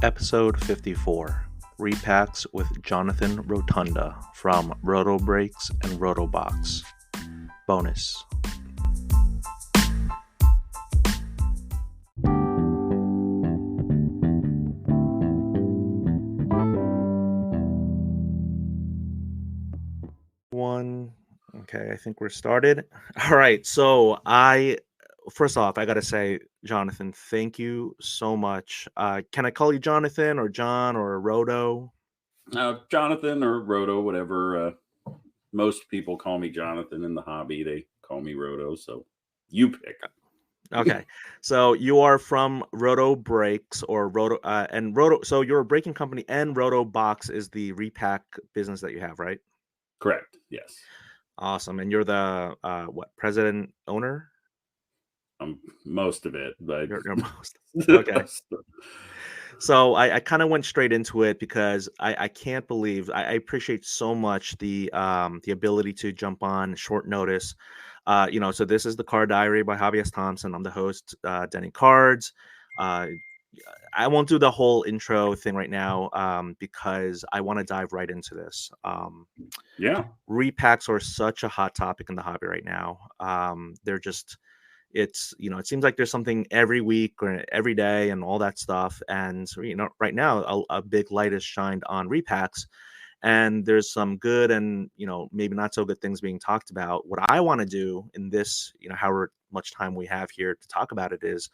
Episode 54, Repacks with Jonathan Rotonda from Roto Breaks and Roto Box. Bonus. Okay, I think we're started. All right, so first off, I gotta say, Jonathan, thank you so much. Can I call you Jonathan or John or Roto? Jonathan or Roto, whatever. Most people call me Jonathan in the hobby. They call me Roto, so you pick. Okay, so you are from Roto Breaks or Roto and Roto. So you're a breaking company, and Roto Box is the repack business that you have, right? Correct. Yes. Awesome, and you're the president owner? Most of it, but You're most okay. So I kind of went straight into it because I can't believe I appreciate so much the ability to jump on short notice. So this is the Card Diary by Hobbyist Thompson. I'm the host, Denny Cards. Uh, I won't do the whole intro thing right now because I want to dive right into this. Yeah. Repacks are such a hot topic in the hobby right now. They're just it seems like there's something every week or every day and all that stuff. And right now a big light is shined on repacks, and there's some good and maybe not so good things being talked about. What I want to do in this, however much time we have here to talk about it, is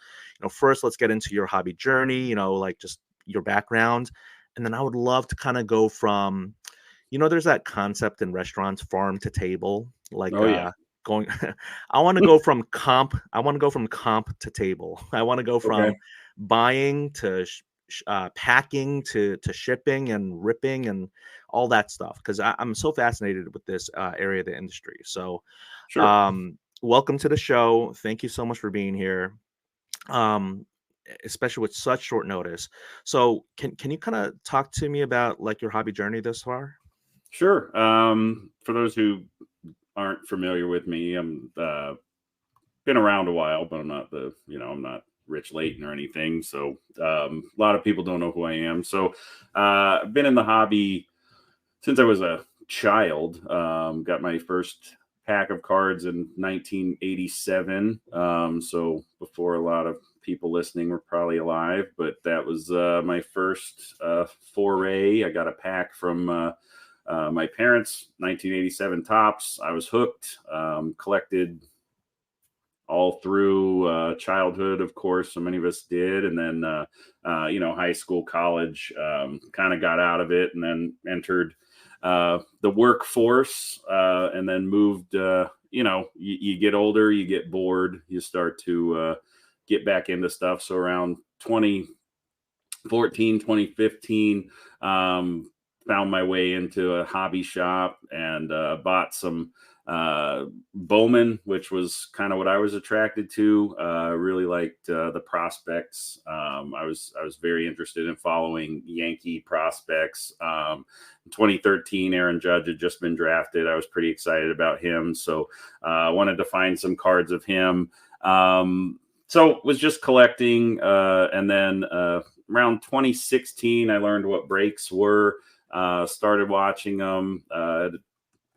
first let's get into your hobby journey, like just your background. And then I would love to kind of go from, there's that concept in restaurants, farm to table, like Oh yeah. going I want to go from comp to table. I want to go Okay. from buying to packing to shipping and ripping and all that stuff, because I'm so fascinated with this area of the industry. So Sure. welcome to the show. Thank you so much for being here, um especially with such short notice. So can you kind of talk to me about like your hobby journey thus far? Sure. For those who aren't familiar with me, I'm been around a while, but I'm not Rich Layton or anything. So a lot of people don't know who I am. So I've been in the hobby since I was a child. Got my first pack of cards in 1987. So before a lot of people listening were probably alive, but that was my first foray. I got a pack from my parents, 1987 tops. I was hooked. Collected all through childhood, of course. So many of us did, and then high school, college, kind of got out of it, and then entered the workforce, and then moved. You get older, you get bored, you start to get back into stuff. So around 2014, 2015, found my way into a hobby shop and bought some Bowman, which was kind of what I was attracted to. Really liked the prospects. I was very interested in following Yankee prospects. 2013, Aaron Judge had just been drafted. I was pretty excited about him, so I wanted to find some cards of him. So was just collecting, and then around 2016, I learned what breaks were. Started watching them.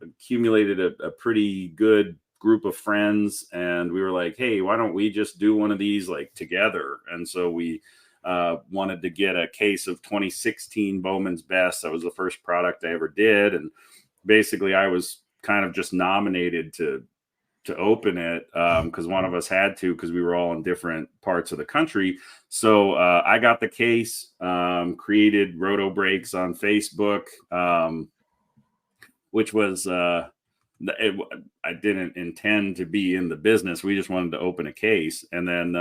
Accumulated a pretty good group of friends, and we were like, hey, why don't we just do one of these like together? And so we wanted to get a case of 2016 Bowman's Best. That was the first product I ever did, and basically I was kind of just nominated to open it because one of us had to, because we were all in different parts of the country. So I got the case, created Roto Breaks on Facebook, which was I didn't intend to be in the business. We just wanted to open a case. And then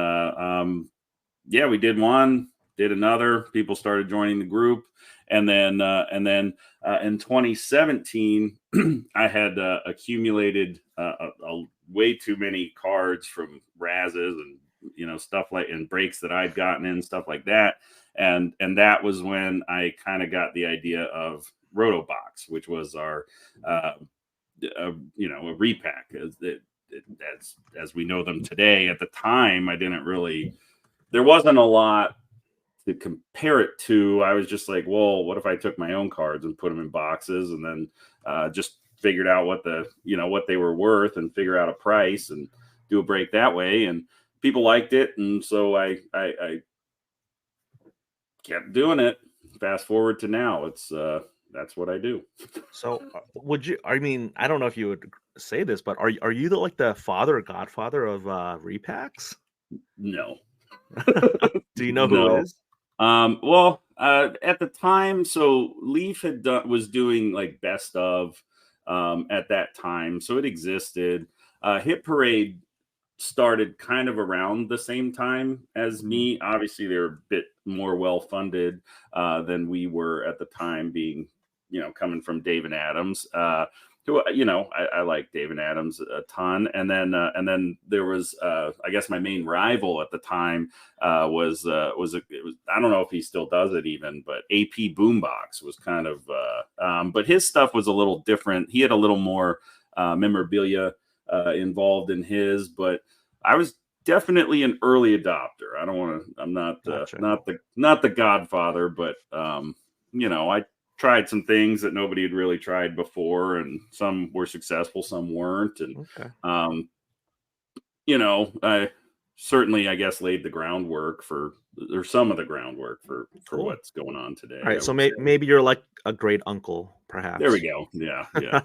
we did one, did another. People started joining the group. And then in 2017, I had accumulated way too many cards from Razes and stuff like, and breaks that I'd gotten in, stuff like that. And that was when I kind of got the idea of Roto Box, which was our a repack as we know them today. At the time, there wasn't a lot to compare it to, I was just like, well, what if I took my own cards and put them in boxes and then just figured out what what they were worth and figure out a price and do a break that way. And people liked it. And so I kept doing it. Fast forward to now, that's what I do. So, would you? I mean, I don't know if you would say this, but are you the father or godfather of repacks? No. Do you know who No. is? Well, at the time, so Leaf was doing like best of at that time, so it existed. Hit Parade started kind of around the same time as Mhm. me. Obviously, they're a bit more well funded than we were at the time, being coming from Dave and Adams. Who I like Dave and Adams a ton, and then there was I guess my main rival at the time I don't know if he still does it even, but AP Boombox was kind of but his stuff was a little different. He had a little more memorabilia involved in his, but I was definitely an early adopter. I don't want to. I'm not Gotcha. not the Godfather, but I tried some things that nobody had really tried before, and some were successful, some weren't, and Okay. um, I certainly, I guess, laid the groundwork or some of the groundwork for Cool. what's going on All today, right. I So would say. maybe you're like a great uncle, There we perhaps. go. Yeah, yeah. All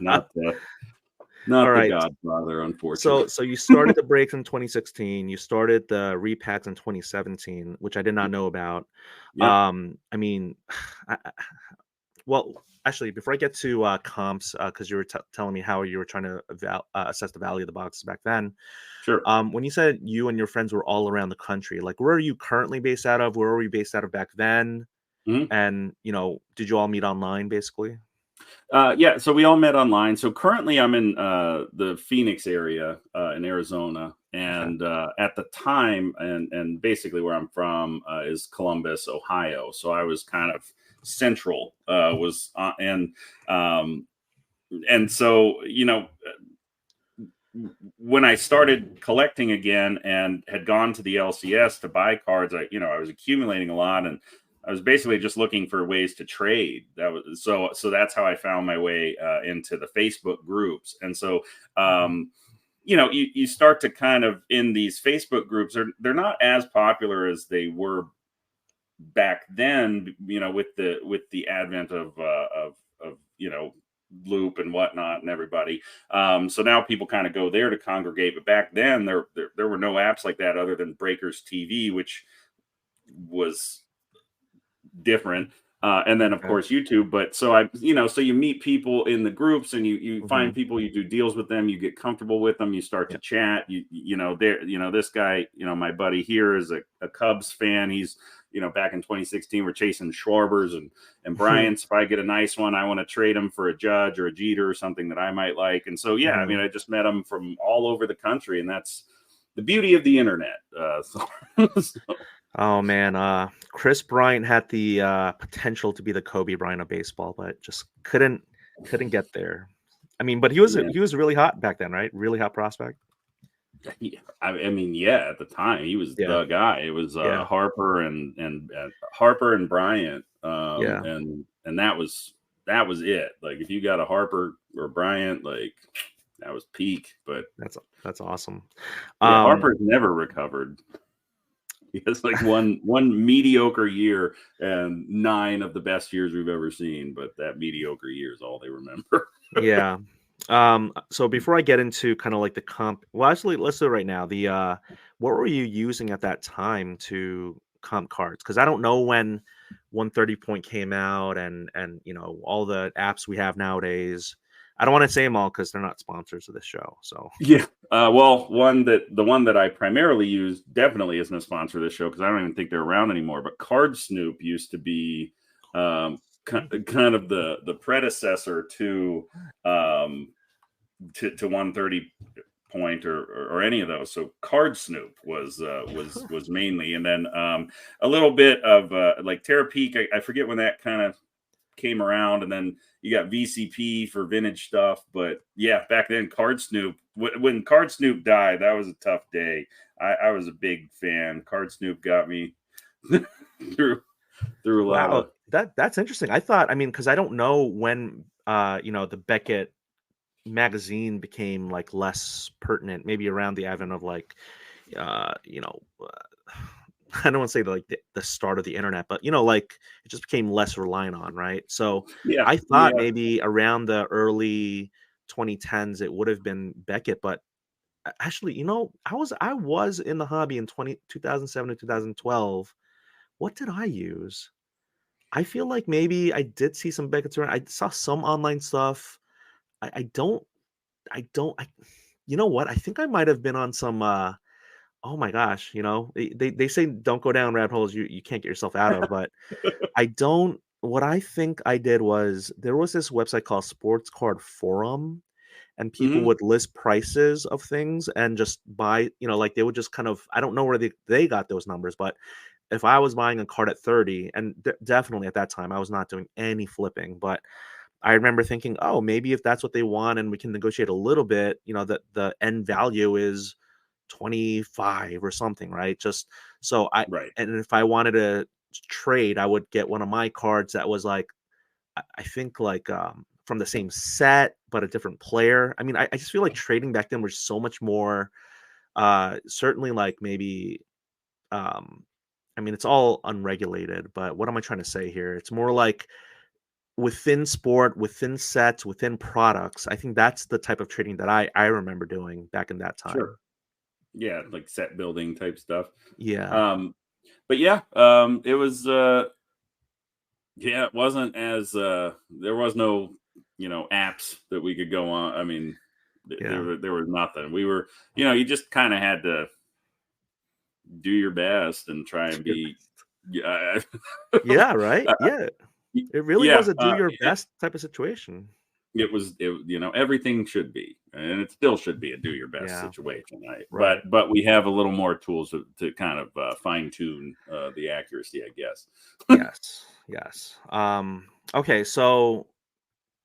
Not the right. Godfather, So unfortunately. so you started the breaks in 2016. You started the repacks in 2017, which I did not know about. Yep. I mean, well, actually, before I get to comps, because you were telling me how you were trying to assess the value of the boxes back then. Sure. When you said you and your friends were all around the country, like where are you currently based out of? Where were you based out of back then? Mhm. And did you all meet online, basically? Yeah, so we all met online. So currently, I'm in the Phoenix area in Arizona, Okay. and at the time, and basically where I'm from is Columbus, Ohio. So I was kind of central, um, and so when I started collecting again and had gone to the LCS to buy cards, I was accumulating a lot, and I was basically just looking for ways to trade. That was so that's how I found my way into the Facebook groups. And so Mhm. you start to kind of in these Facebook groups, they're not as popular as they were back then, with the advent of Loop and whatnot and everybody. So now people kind of go there to congregate, but back then there were no apps like that other than Breakers TV, which was different. And then of Okay. course YouTube. But so you meet people in the groups, and you Mhm. find people, you do deals with them, you get comfortable with them, you start to Yeah. chat. This guy, my buddy here is a Cubs fan. He's back in 2016, we're chasing Schwarbers and Bryant's. If I get a nice one, I want to trade him for a Judge or a Jeter or something that I might like. And so yeah, I mean, Mhm. I just met him from all over the country, and that's the beauty of the internet. So Oh man, Chris Bryant had the potential to be the Kobe Bryant of baseball, but just couldn't get there. I mean, but yeah. he was really hot back then, right? Really hot prospect. Yeah, I mean, yeah, at the time he was Yeah, the guy. It was yeah, Harper and Bryant, yeah. and that was it. Like if you got a Harper or Bryant, like that was peak. But That's awesome. yeah, Um, Harper's never recovered. He has like one mediocre year and 9 of the best years we've ever seen. But that mediocre year is all they remember. yeah. So before I get into kind of like the comp, well, actually, let's do it right now. What were you using at that time to comp cards? Because I don't know when 130 point came out, and all the apps we have nowadays. I don't want to say them all because they're not sponsors of this show. So Yeah. Well, the one that I primarily use definitely isn't a sponsor of this show because I don't even think they're around anymore. But Card Snoop used to be kind of the predecessor um, to 130 point or any of those. So Card Snoop was mainly, and then a little bit of like Terra Peak. I forget when that kind of came around, and then you got VCP for vintage stuff. But yeah, back then, Card Snoop. When Card Snoop died, that was a tough day. I was a big fan. Card Snoop got me through. through a lot Wow, of. that's interesting. I mean, because I don't know when the Beckett magazine became like less pertinent, maybe around the advent of like uh, you know, I don't want to say like the start of the internet, but like it just became less reliant on, right? So Yeah, I thought yeah. maybe around the early 2010s it would have been Beckett, but actually, I was in the hobby in 2007 to 2012. What did I use? I feel like maybe I did see some Beckett's around. I saw some online stuff. I don't I don't I you know what? I think I might have been on some oh my gosh, they say don't go down rabbit holes you can't get yourself out of, but I don't what I think I did was there was this website called Sports Card Forum, and people Mhm. would list prices of things and just buy, like they would just kind of I don't know where they got those numbers, but if I was buying a card at 30, and definitely at that time I was not doing any flipping, but I remember thinking, oh, maybe if that's what they want and we can negotiate a little bit, that the end value is 25 or something, right? Just so Right. and if I wanted to trade, I would get one of my cards that was like, I think like from the same set, but a different player. I mean, I just feel like trading back then was so much more, certainly like maybe, um, I mean, it's all unregulated, but what am I trying to say here? It's more like within sport, within sets, within products. I think that's the type of trading that I remember doing back in that time. Sure. Yeah, like set building type stuff. Yeah. Um, but yeah, it was yeah, it wasn't as there was no, apps that we could go on. I mean, Yeah. there was nothing. We were, you just kind of had to do your best and try and be yeah. Yeah, right? uh, Yeah. It really was yeah, a do your best type of situation. everything should be, and it still should be a do your best Yeah, situation, right? but right. but we have a little more tools to kind of fine tune the accuracy, I guess. Yes. Yes. Okay, so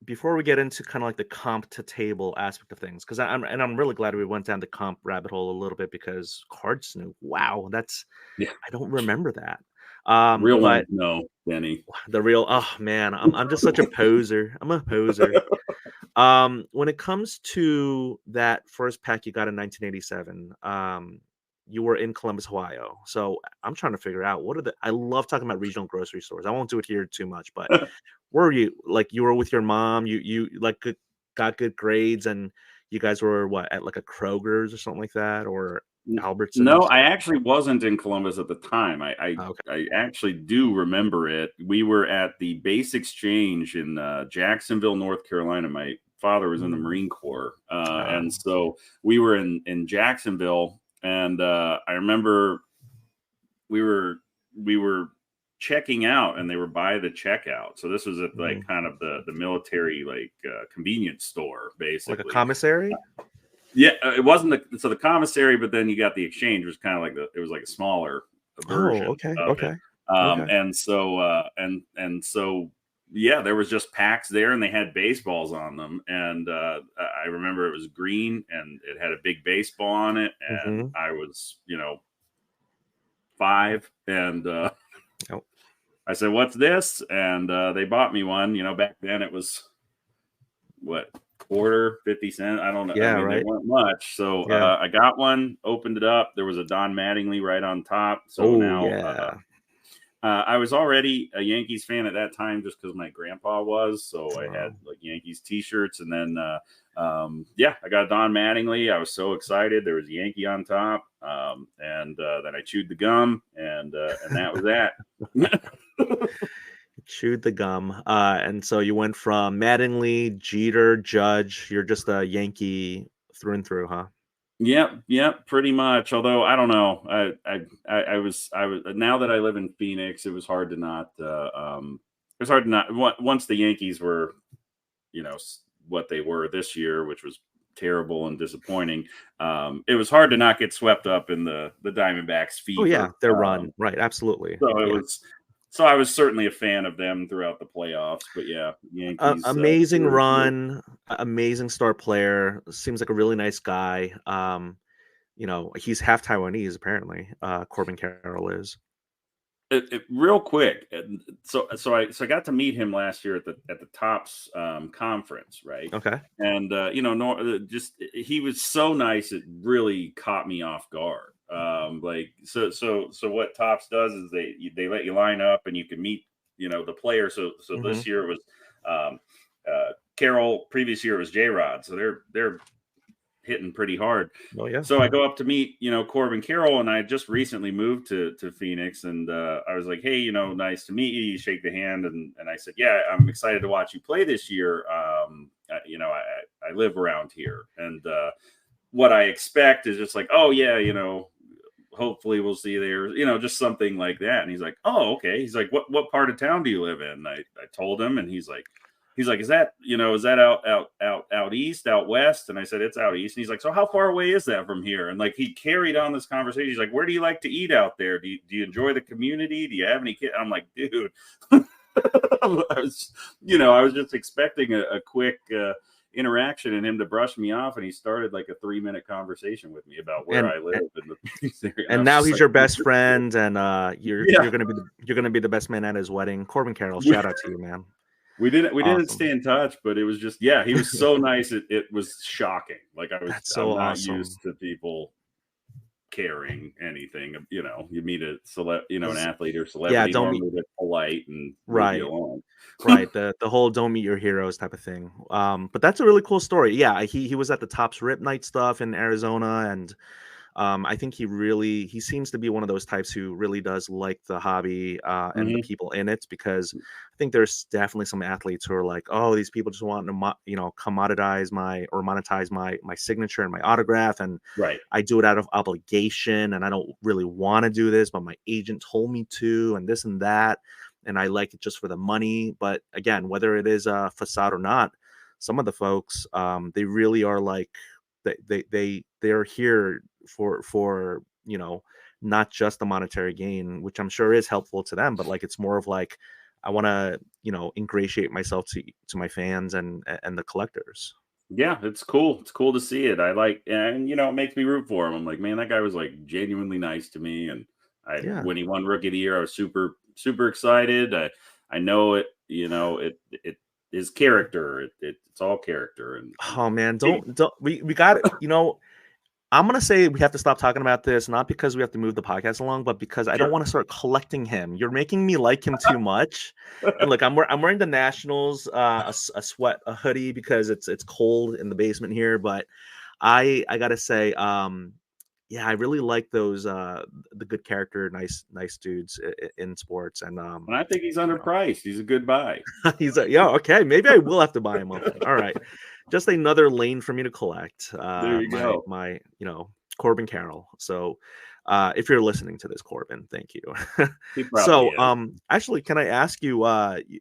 before we get into kind of like the comp to table aspect of things, because I'm really glad we went down the comp rabbit hole a little bit because Card Snoop, wow, that's Yeah, I don't remember that. real ones, But no, Denny. the real oh man, I'm just such a poser. I'm a poser. When it comes to that first pack you got in 1987, you were in Columbus, Ohio. So I'm trying to figure out I love talking about regional grocery stores. I won't do it here too much, but where were you? Like you were with your mom, you like got good grades and you guys were what at like a Kroger's or something like that or No, Albertsons? I actually wasn't in Columbus at the time. Okay. I actually do remember it. We were at the base exchange in Jacksonville, North Carolina. My father was in the Mm, Marine Corps, and oh, so we were in Jacksonville. And I remember we were we were checking out, and they were by the checkout. So this was at like mhm. kind of the military like convenience store, Like a basically. commissary? Yeah, it wasn't the commissary, but then you got the exchange, was kind of like it was like a smaller Oh, version okay, of it. okay, okay. And so yeah, there was just packs there, and they had baseballs on them. And I remember it was green, and it had a big baseball on it, and Hmm. I was 5, and Oh, I said, "What's this?" And they bought me one. Back then it was what, quarter, 50 cent, I don't know, I yeah, mean, they right. weren't much. So Yeah. I got one, opened it up, there was a Don Mattingly right on top. So Oh, now yeah. I was already a Yankees fan at that time, just because my grandpa was. So I had Oh, like Yankees t-shirts. And then yeah, I got Don Mattingly. I was so excited, there was a Yankee on top. And then I chewed the gum, and that was that. chewed the gum. And so you went from Mattingly, Jeter, Judge. You're just a Yankee through and through, huh? Yep, yep, pretty much. Although I don't know, I was now that I live in Phoenix, it was hard to not. It was hard to not once the Yankees were, what they were this year, which was terrible and disappointing. It was hard to not get swept up in the Diamondbacks Oh yeah, fever. their run. Right, absolutely. So it Yeah. was. So I was certainly a fan of them throughout the playoffs. But yeah, Yankees. Amazing Were run, amazing star player. Seems like a really nice guy. He's half Taiwanese apparently. Corbin Carroll is. Real quick, so I got to meet him last year at the Tops conference, right? Okay. And just he was so nice, it really caught me off guard. Like so what Tops does is they let you line up and you can meet the player. So Hmm. this year it was Carroll. Previous year it was J Rod. So they're hitting pretty hard. Oh yeah. So I go up to meet, Corbin Carroll, and I had just recently moved to Phoenix, and I was like, hey, nice to meet you. You shake the hand, and I said, yeah, I'm excited to watch you play this year. I live around here, and what I expect is just like, oh yeah, hopefully we'll see you there, just something like that. And he's like, oh, okay. He's like, what part of town do you live in? And I told him, and he's like, is that out east, out west? And I said, it's out east. And he's like, so how far away is that from here? And like, he carried on this conversation. He's like, where do you like to eat out there? Do you enjoy the community? Do you have any kids? I'm like, dude, I was just expecting a quick, interaction and him to brush me off, and he started like a 3-minute conversation with me about where And I live in the Phoenix area. and I was now just he's like, your best friend, and you're yeah. you're gonna be the best man at his wedding. Corbin Carroll, shout out to you, man. We didn't Awesome. stay in touch, but it was just, yeah, he was so nice. It was shocking. Like That's so I'm not awesome. used to people caring anything. You meet an 'Cause, athlete or yeah, celebrity, don't meet normally they're polite and move you right. along. Right, the whole "don't meet your heroes" type of thing. But that's a really cool story. Yeah, he was at the Topps Rip Night stuff in Arizona, and I think he seems to be one of those types who really does like the hobby and the Hmm. people in it, because I think there's definitely some athletes who are like, oh, these people just want to commoditize monetize my signature and my autograph, and Right. I do it out of obligation, and I don't really want to do this, but my agent told me to, and this and that, and I like it just for the money. But again, whether it is a facade or not, some of the folks, they really are like they're here for not just the monetary gain, which I'm sure is helpful to them, but like it's more of like I want to ingratiate myself to my fans and the collectors. Yeah, it's cool. It's cool to see it. I like, and it makes me root for him. I'm like, man, that guy was like genuinely nice to me. And Yeah. when he won Rookie of the Year, I was super, super excited. I know it. It is character. It's all character. And Oh man, he- don't we got it. I'm gonna say we have to stop talking about this, not because we have to move the podcast along, but because I don't sure. want to start collecting him. You're making me like him too much. And look, I'm wearing the Nationals a hoodie because it's cold in the basement here, but I gotta say, yeah, I really like those the good character, nice dudes in sports, and And I think he's you know, underpriced. He's a good buy. he's like, yeah, okay, maybe I will have to buy him one thing. All right, just another lane for me to collect. There you My go. my Corbin Carroll. So, if you're listening to this, Corbin, thank you. He probably So, is. actually, can I ask you?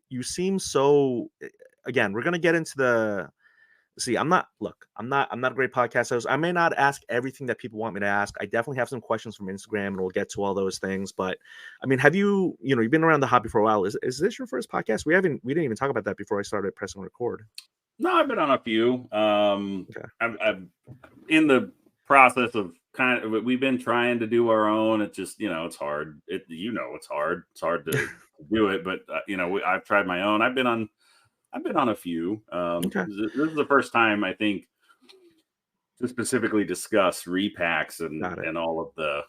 You seem so. Again, we're gonna get into the. See, I'm not a great podcast host. I may not ask everything that people want me to ask. I definitely have some questions from Instagram, and we'll get to all those things. But I mean, have you've been around the hobby for a while? Is this your first podcast? We didn't even talk about that before I started pressing record. No, I've been on a few. Okay. I've in the process of we've been trying to do our own. It's just it's hard. It's hard. It's hard to do it. But I've tried my own. I've been on a few. Okay. This is the first time I think to specifically discuss repacks and Got it. and all of the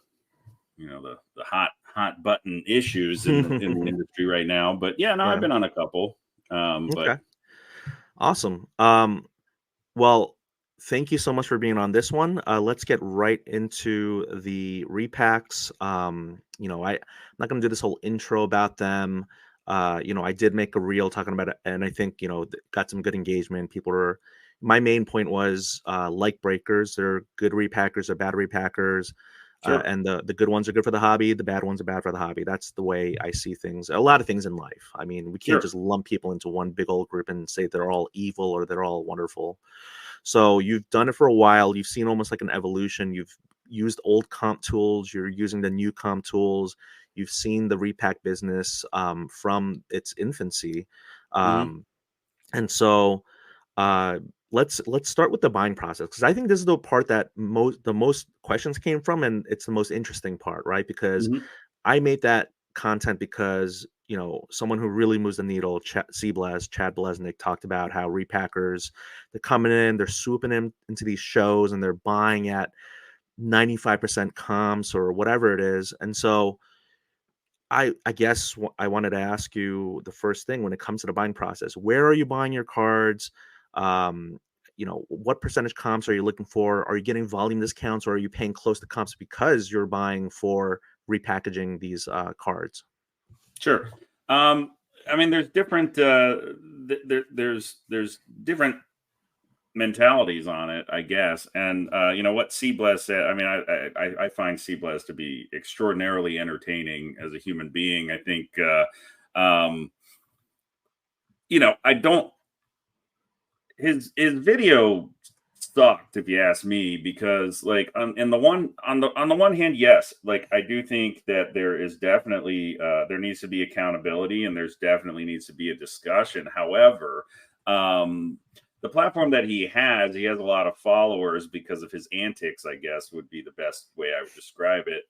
hot button issues in the industry right now. But yeah, no, I've Yeah. been on a couple. But Okay. Awesome. Well, thank you so much for being on this one. Let's get right into the repacks. I'm not going to do this whole intro about them. I did make a reel talking about it, and I think got some good engagement. People are. My main point was like breakers. They're good repackers. They're bad repackers. sure, And the good ones are good for the hobby. The bad ones are bad for the hobby. That's the way I see things. A lot of things in life. I mean, we can't sure. just lump people into one big old group and say they're all evil or they're all wonderful. So you've done it for a while. You've seen almost like an evolution. You've used old comp tools. You're using the new comp tools. You've seen the repack business from its infancy, Hmm. um, and so uh, let's start with the buying process, because I think this is the part that the most questions came from, and it's the most interesting part, right? Because Hmm. I made that content because, someone who really moves the needle, Chad Blesnick, talked about how repackers, they're coming in, they're swooping into these shows, and they're buying at 95% comps or whatever it is. And so I guess I wanted to ask you the first thing when it comes to the buying process. Where are you buying your cards? Um, what percentage comps are you looking for? Are you getting volume discounts, or are you paying close to comps because you're buying for repackaging these cards? Sure. I mean, there's different there's different mentalities on it, I guess. And what Blez said. I mean, I find Blez to be extraordinarily entertaining as a human being. I think I don't his video sucked, if you ask me, because like on the one hand, yes, like I do think that there is definitely there needs to be accountability, and there's definitely needs to be a discussion. However, the platform that he has a lot of followers because of his antics, I guess would be the best way I would describe it.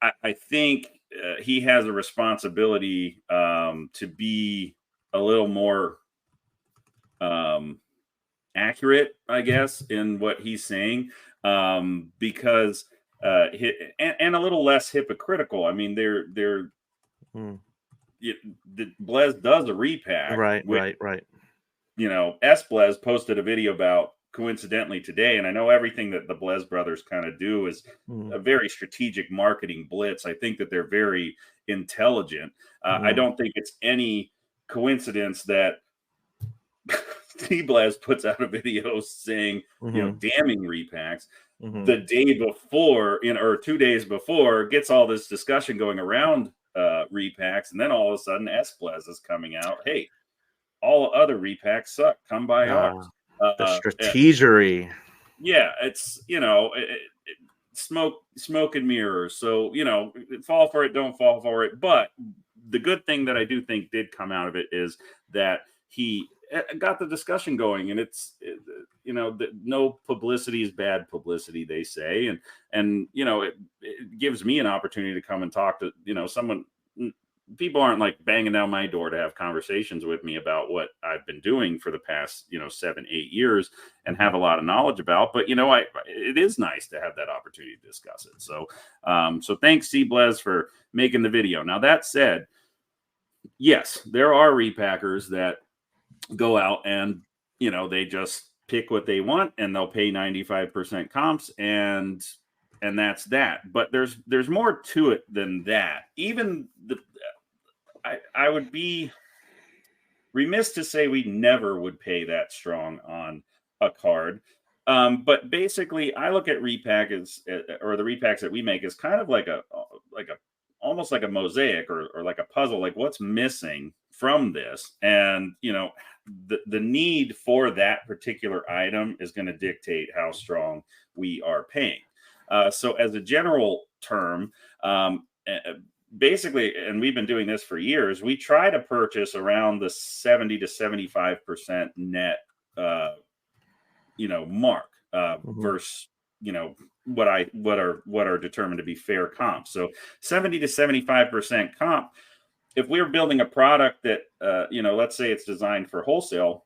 I think he has a responsibility to be a little more accurate, I guess, in what he's saying, because and a little less hypocritical. I mean, the Blez does a repack, Right, which, right. S Blez posted a video about coincidentally today, and I know everything that the Blez brothers kind of do is a very strategic marketing blitz. I think that they're very intelligent. I don't think it's any coincidence that Blez puts out a video saying, damning repacks the day before, or 2 days before, gets all this discussion going around repacks, and then all of a sudden S Blez is coming out, hey, all other repacks suck, come buy ours. The strategery. Yeah, it's smoke and mirrors. So fall for it, don't fall for it. But the good thing that I do think did come out of it is that he got the discussion going, and it's no publicity is bad publicity, they say, and it gives me an opportunity to come and talk to someone. People aren't like banging down my door to have conversations with me about what I've been doing for the past 7-8 years and have a lot of knowledge about, but it is nice to have that opportunity to discuss it. So thanks Blez for making the video. Now that said, yes, there are repackers that go out and they just pick what they want, and they'll pay 95% comps, and that's that. But there's more to it than that. Even I would be remiss to say we never would pay that strong on a card. But basically, I look at repack or the repacks that we make as kind of like a almost like a mosaic or like a puzzle, like what's missing from this. And, the need for that particular item is going to dictate how strong we are paying. So as a general term, basically, and we've been doing this for years, we try to purchase around the 70 to 75% net, mark versus, what are determined to be fair comps. So 70 to 75% comp. If we're building a product that, let's say it's designed for wholesale,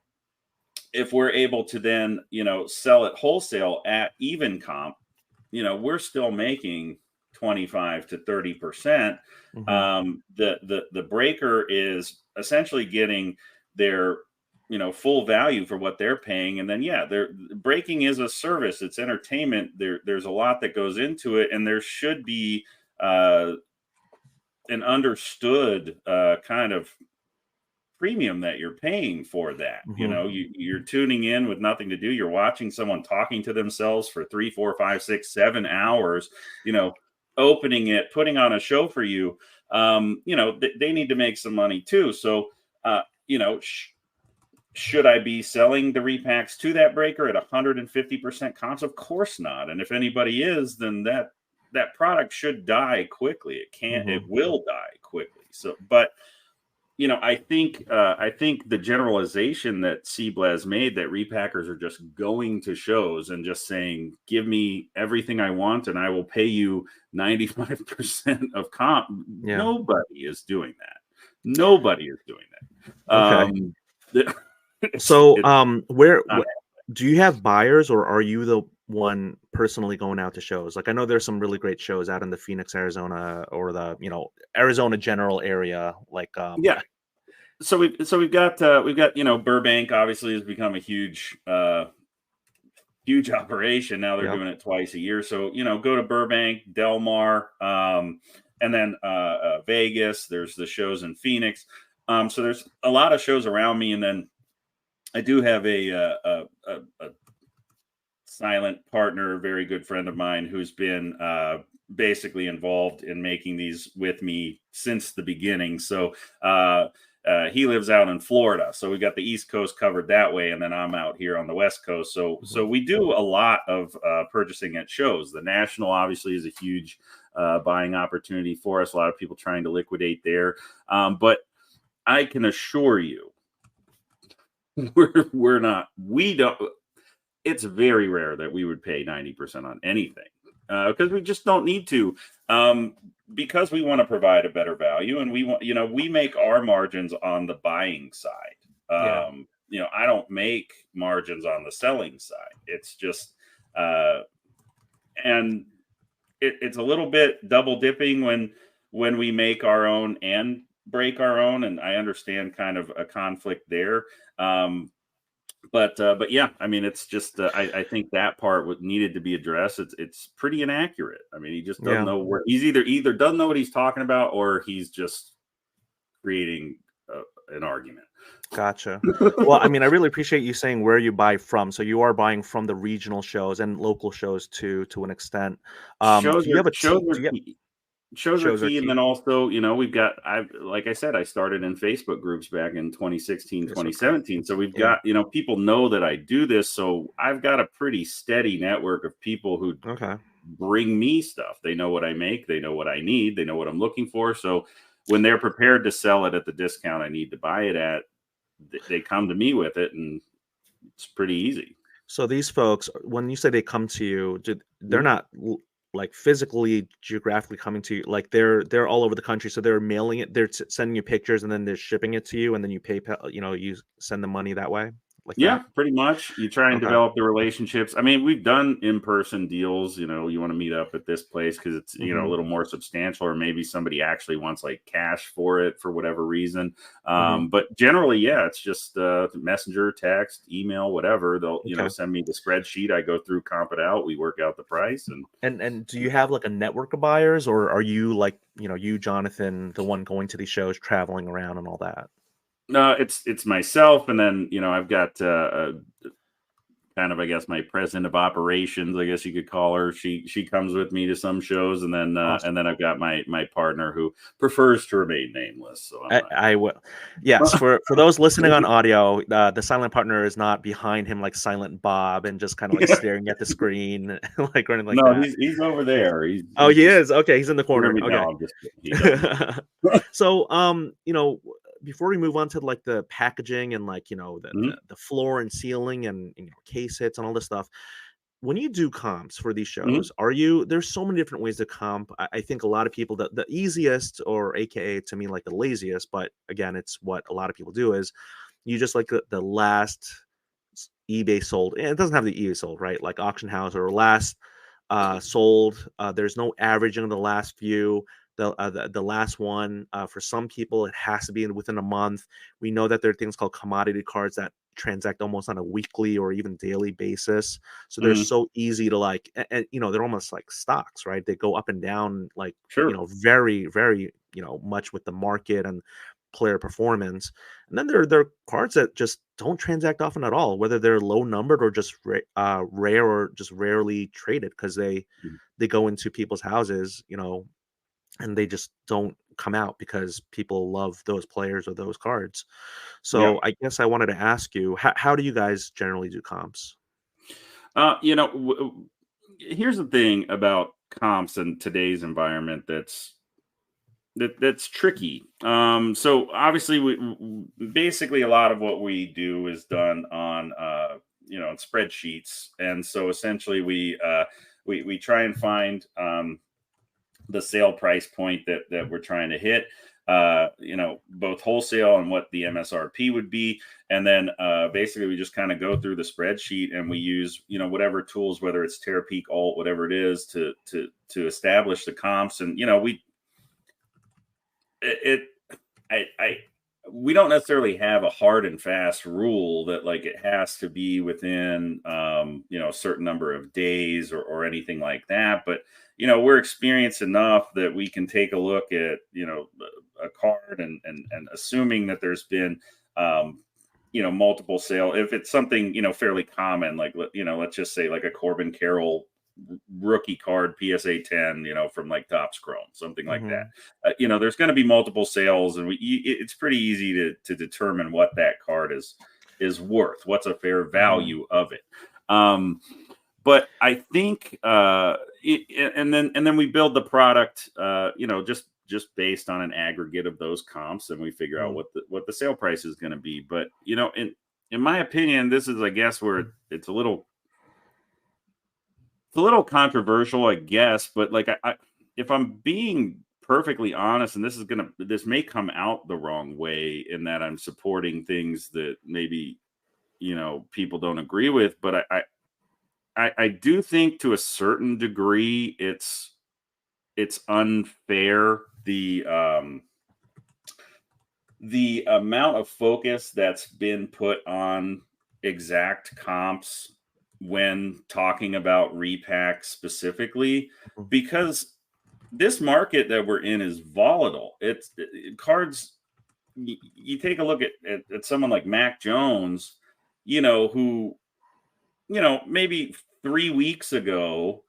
if we're able to then, sell it wholesale at even comp, we're still making 25 to 30%. The breaker is essentially getting their full value for what they're paying, and then their breaking is a service, it's entertainment. There's a lot that goes into it, and there should be an understood kind of premium that you're paying for that. You're tuning in with nothing to do, you're watching someone talking to themselves for 3, 4, 5, 6, 7 hours, opening it, putting on a show for you. They need to make some money too. So should I be selling the repacks to that breaker at 150% comps? Of course not. And if anybody is, then that product should die quickly. It will die quickly. So, but I think the generalization that Cblaz made, that repackers are just going to shows and just saying, "Give me everything I want, and I will pay you 95% of comp." Yeah. Nobody is doing that. Nobody is doing that. Okay. It's So, where not. do you have buyers, or are you the one personally going out to shows? Like, I know there's some really great shows out in the Phoenix, Arizona, or the Arizona general area. Like, Yeah. We've got Burbank obviously has become a huge operation. Now they're yep. doing it twice a year. So, go to Burbank, Del Mar, and then Vegas. There's the shows in Phoenix. So there's a lot of shows around me. And then I do have a silent partner, a very good friend of mine who's been basically involved in making these with me since the beginning. So, he lives out in Florida, so we got the East Coast covered that way, and then I'm out here on the West Coast. So Mhm. we do a lot of purchasing at shows. The National obviously is a huge buying opportunity for us. A lot of people trying to liquidate there, but I can assure you, we're not. We don't. It's very rare that we would pay 90% on anything because we just don't need to. Because we want to provide a better value, and we make our margins on the buying side. Yeah. I don't make margins on the selling side. It's just, uh, and it's a little bit double dipping when we make our own and break our own. And I understand kind of a conflict there. But yeah, I mean, it's just I think that part needed to be addressed. It's pretty inaccurate. I mean, he just doesn't Yeah. know where he's either doesn't know what he's talking about, or he's just creating an argument. Gotcha. Well, I mean, I really appreciate you saying where you buy from. So you are buying from the regional shows and local shows too, to an extent. shows Do you are have a shows do are you have key. Shows are shows are key, and key? then also, we've got, I like I said, I started in Facebook groups back in 2016, Facebook group. 2017. So we've Yeah. got, people know that I do this, so I've got a pretty steady network of people who Okay. bring me stuff. They know what I make, they know what I need, they know what I'm looking for. So when they're prepared to sell it at the discount I need to buy it at, they come to me with it, and it's pretty easy. So these folks, when you say they come to you, they're Mhm. not like physically, geographically coming to you. Like they're all over the country, so they're mailing it. They're sending you pictures, and then they're shipping it to you, and then you PayPal. You send the money that way, like Yeah, that. pretty much. You try and Okay. develop the relationships. I mean, we've done in-person deals. You want to meet up at this place because it's a Hmm. little more substantial, or maybe somebody actually wants like cash for it for whatever reason. Hmm. But generally, yeah, it's just messenger, text, email, whatever. They'll Okay. send me the spreadsheet. I go through, comp it out. We work out the price, and And do you have like a network of buyers, or are you like you, Jonathan, the one going to these shows, traveling around and all that? no, it's myself, and then I've got kind of, I guess, my president of operations, I guess you could call her. She comes with me to some shows, and Awesome. then I've got my partner who prefers to remain nameless, so I'm not. I will. Yes, for those listening on audio, the silent partner is not behind him like Silent Bob and just kind of like Yeah. staring at the screen, like or anything like No, that. he's over there. Oh, He's he just is. Okay, he's in the hear corner. me. Okay. No, I'm just kidding. He doesn't. So, before we move on to like the packaging and like Mhm, the floor and ceiling and case hits and all this stuff, when you do comps for these mhm, shows, there's so many different ways to comp. I think a lot of people, the easiest, or AKA to me like the laziest, but again, it's what a lot of people do, is you just like the last eBay sold. And it doesn't have the eBay sold, right? Like auction house or last sold. There's no averaging of the last few. The last one, for some people, it has to be within a month. We know that there are things called commodity cards that transact almost on a weekly or even daily basis. So they're mhm. so easy to like, and they're almost like stocks, right? They go up and down like Sure. very, very much with the market and player performance. And then there are cards that just don't transact often at all, whether they're low numbered or just rare or just rarely traded, because Mhm. they go into people's houses, and they just don't come out because people love those players or those cards. Yeah. So I guess I wanted to ask you, how do you guys generally do comps? Here's the thing about comps in today's environment that's that's tricky. So obviously, basically a lot of what we do is done on on spreadsheets, and so essentially we try and find the sale price point that we're trying to hit. Both wholesale and what the MSRP would be, and then basically we just kind of go through the spreadsheet and we use whatever tools, whether it's Terapeak, Alt, whatever it is, to establish the comps, and it I we don't necessarily have a hard and fast rule that like it has to be within a certain number of days or anything like that, but we're experienced enough that we can take a look at a card and assuming that there's been multiple sale, if it's something fairly common, like let's just say like a Corbin Carroll rookie card PSA 10 from like Topps Chrome, something like that. There's going to be multiple sales, and it's pretty easy to determine what that card is worth, what's a fair value of it. But I think and then we build the product just based on an aggregate of those comps, and we figure out what the sale price is going to be. But in my opinion, this is, I guess, where it's a little controversial, I guess, but like I if I'm being perfectly honest, and this may come out the wrong way in that I'm supporting things that maybe people don't agree with, but I do think to a certain degree it's unfair, the amount of focus that's been put on exact comps when talking about repacks specifically, because this market that we're in is volatile. Cards. You take a look at someone like Mac Jones, who, maybe 3 weeks ago,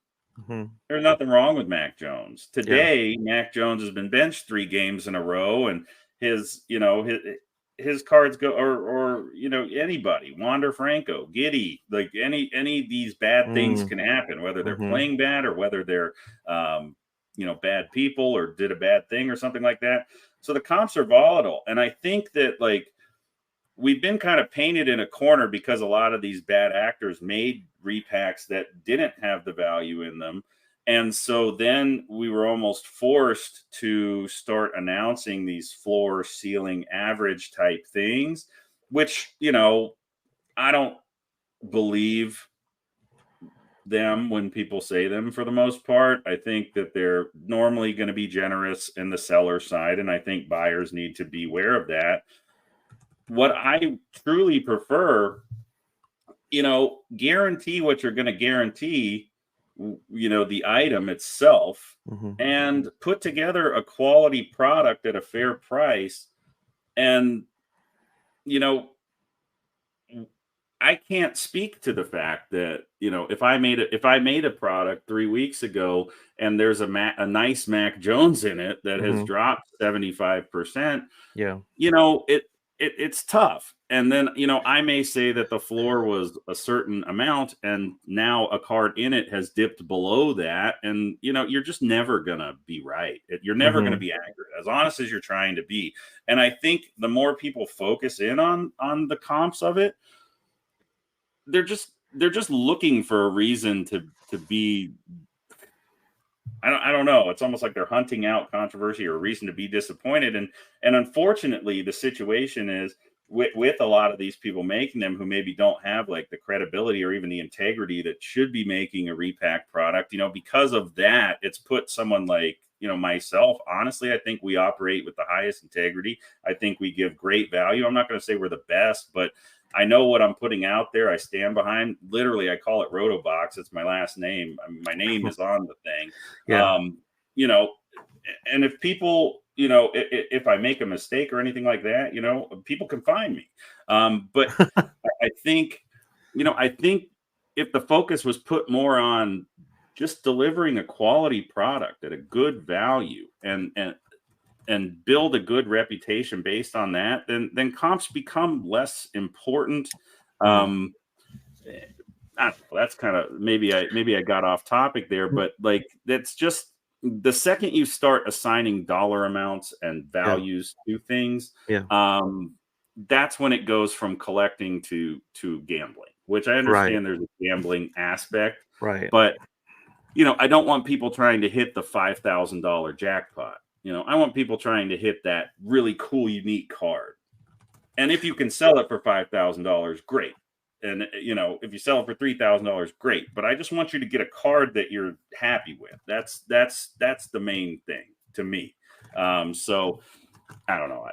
there's nothing wrong with Mac Jones. Today, Mac Jones has been benched 3 games in a row, and his cards go, or anybody, Wander Franco, Giddy, like any of these bad things can happen, whether they're playing bad or whether they're bad people or did a bad thing or something like that. So the comps are volatile, and I think that like we've been kind of painted in a corner because a lot of these bad actors made repacks that didn't have the value in them. And so then we were almost forced to start announcing these floor, ceiling, average type things, which, I don't believe them when people say them for the most part. I think that they're normally going to be generous in the seller side, and I think buyers need to be aware of that. What I truly prefer, guarantee what you're going to guarantee, the item itself, and put together a quality product at a fair price. And, I can't speak to the fact that, if I made a product 3 weeks ago and there's a nice Mac Jones in it that has dropped 75%, it's tough. And then, I may say that the floor was a certain amount and now a card in it has dipped below that. And, you're just never going to be right. You're never going to be accurate, as honest as you're trying to be. And I think the more people focus in on the comps of it, they're just looking for a reason to be, I don't know. It's almost like they're hunting out controversy or a reason to be disappointed. And unfortunately, the situation is with a lot of these people making them who maybe don't have like the credibility or even the integrity that should be making a repack product, because of that, it's put someone like, myself, honestly, I think we operate with the highest integrity. I think we give great value. I'm not going to say we're the best, but I know what I'm putting out there. I stand behind. Literally, I call it Roto Box. It's my last name. I mean, my name is on the thing. And if people, if I make a mistake or anything like that, people can find me. But I think if the focus was put more on just delivering a quality product at a good value and build a good reputation based on that, then comps become less important. I don't know, that's kind of maybe I got off topic there, but like that's just the second you start assigning dollar amounts and Yeah. values to things, Yeah. that's when it goes from collecting to gambling, which I Right. understand there's a gambling aspect, Right. but I don't want people trying to hit the $5,000 jackpot. I want people trying to hit that really cool, unique card. And if you can sell it for $5,000, great. And if you sell it for $3,000, great. But I just want you to get a card that you're happy with. That's the main thing to me. So I don't know.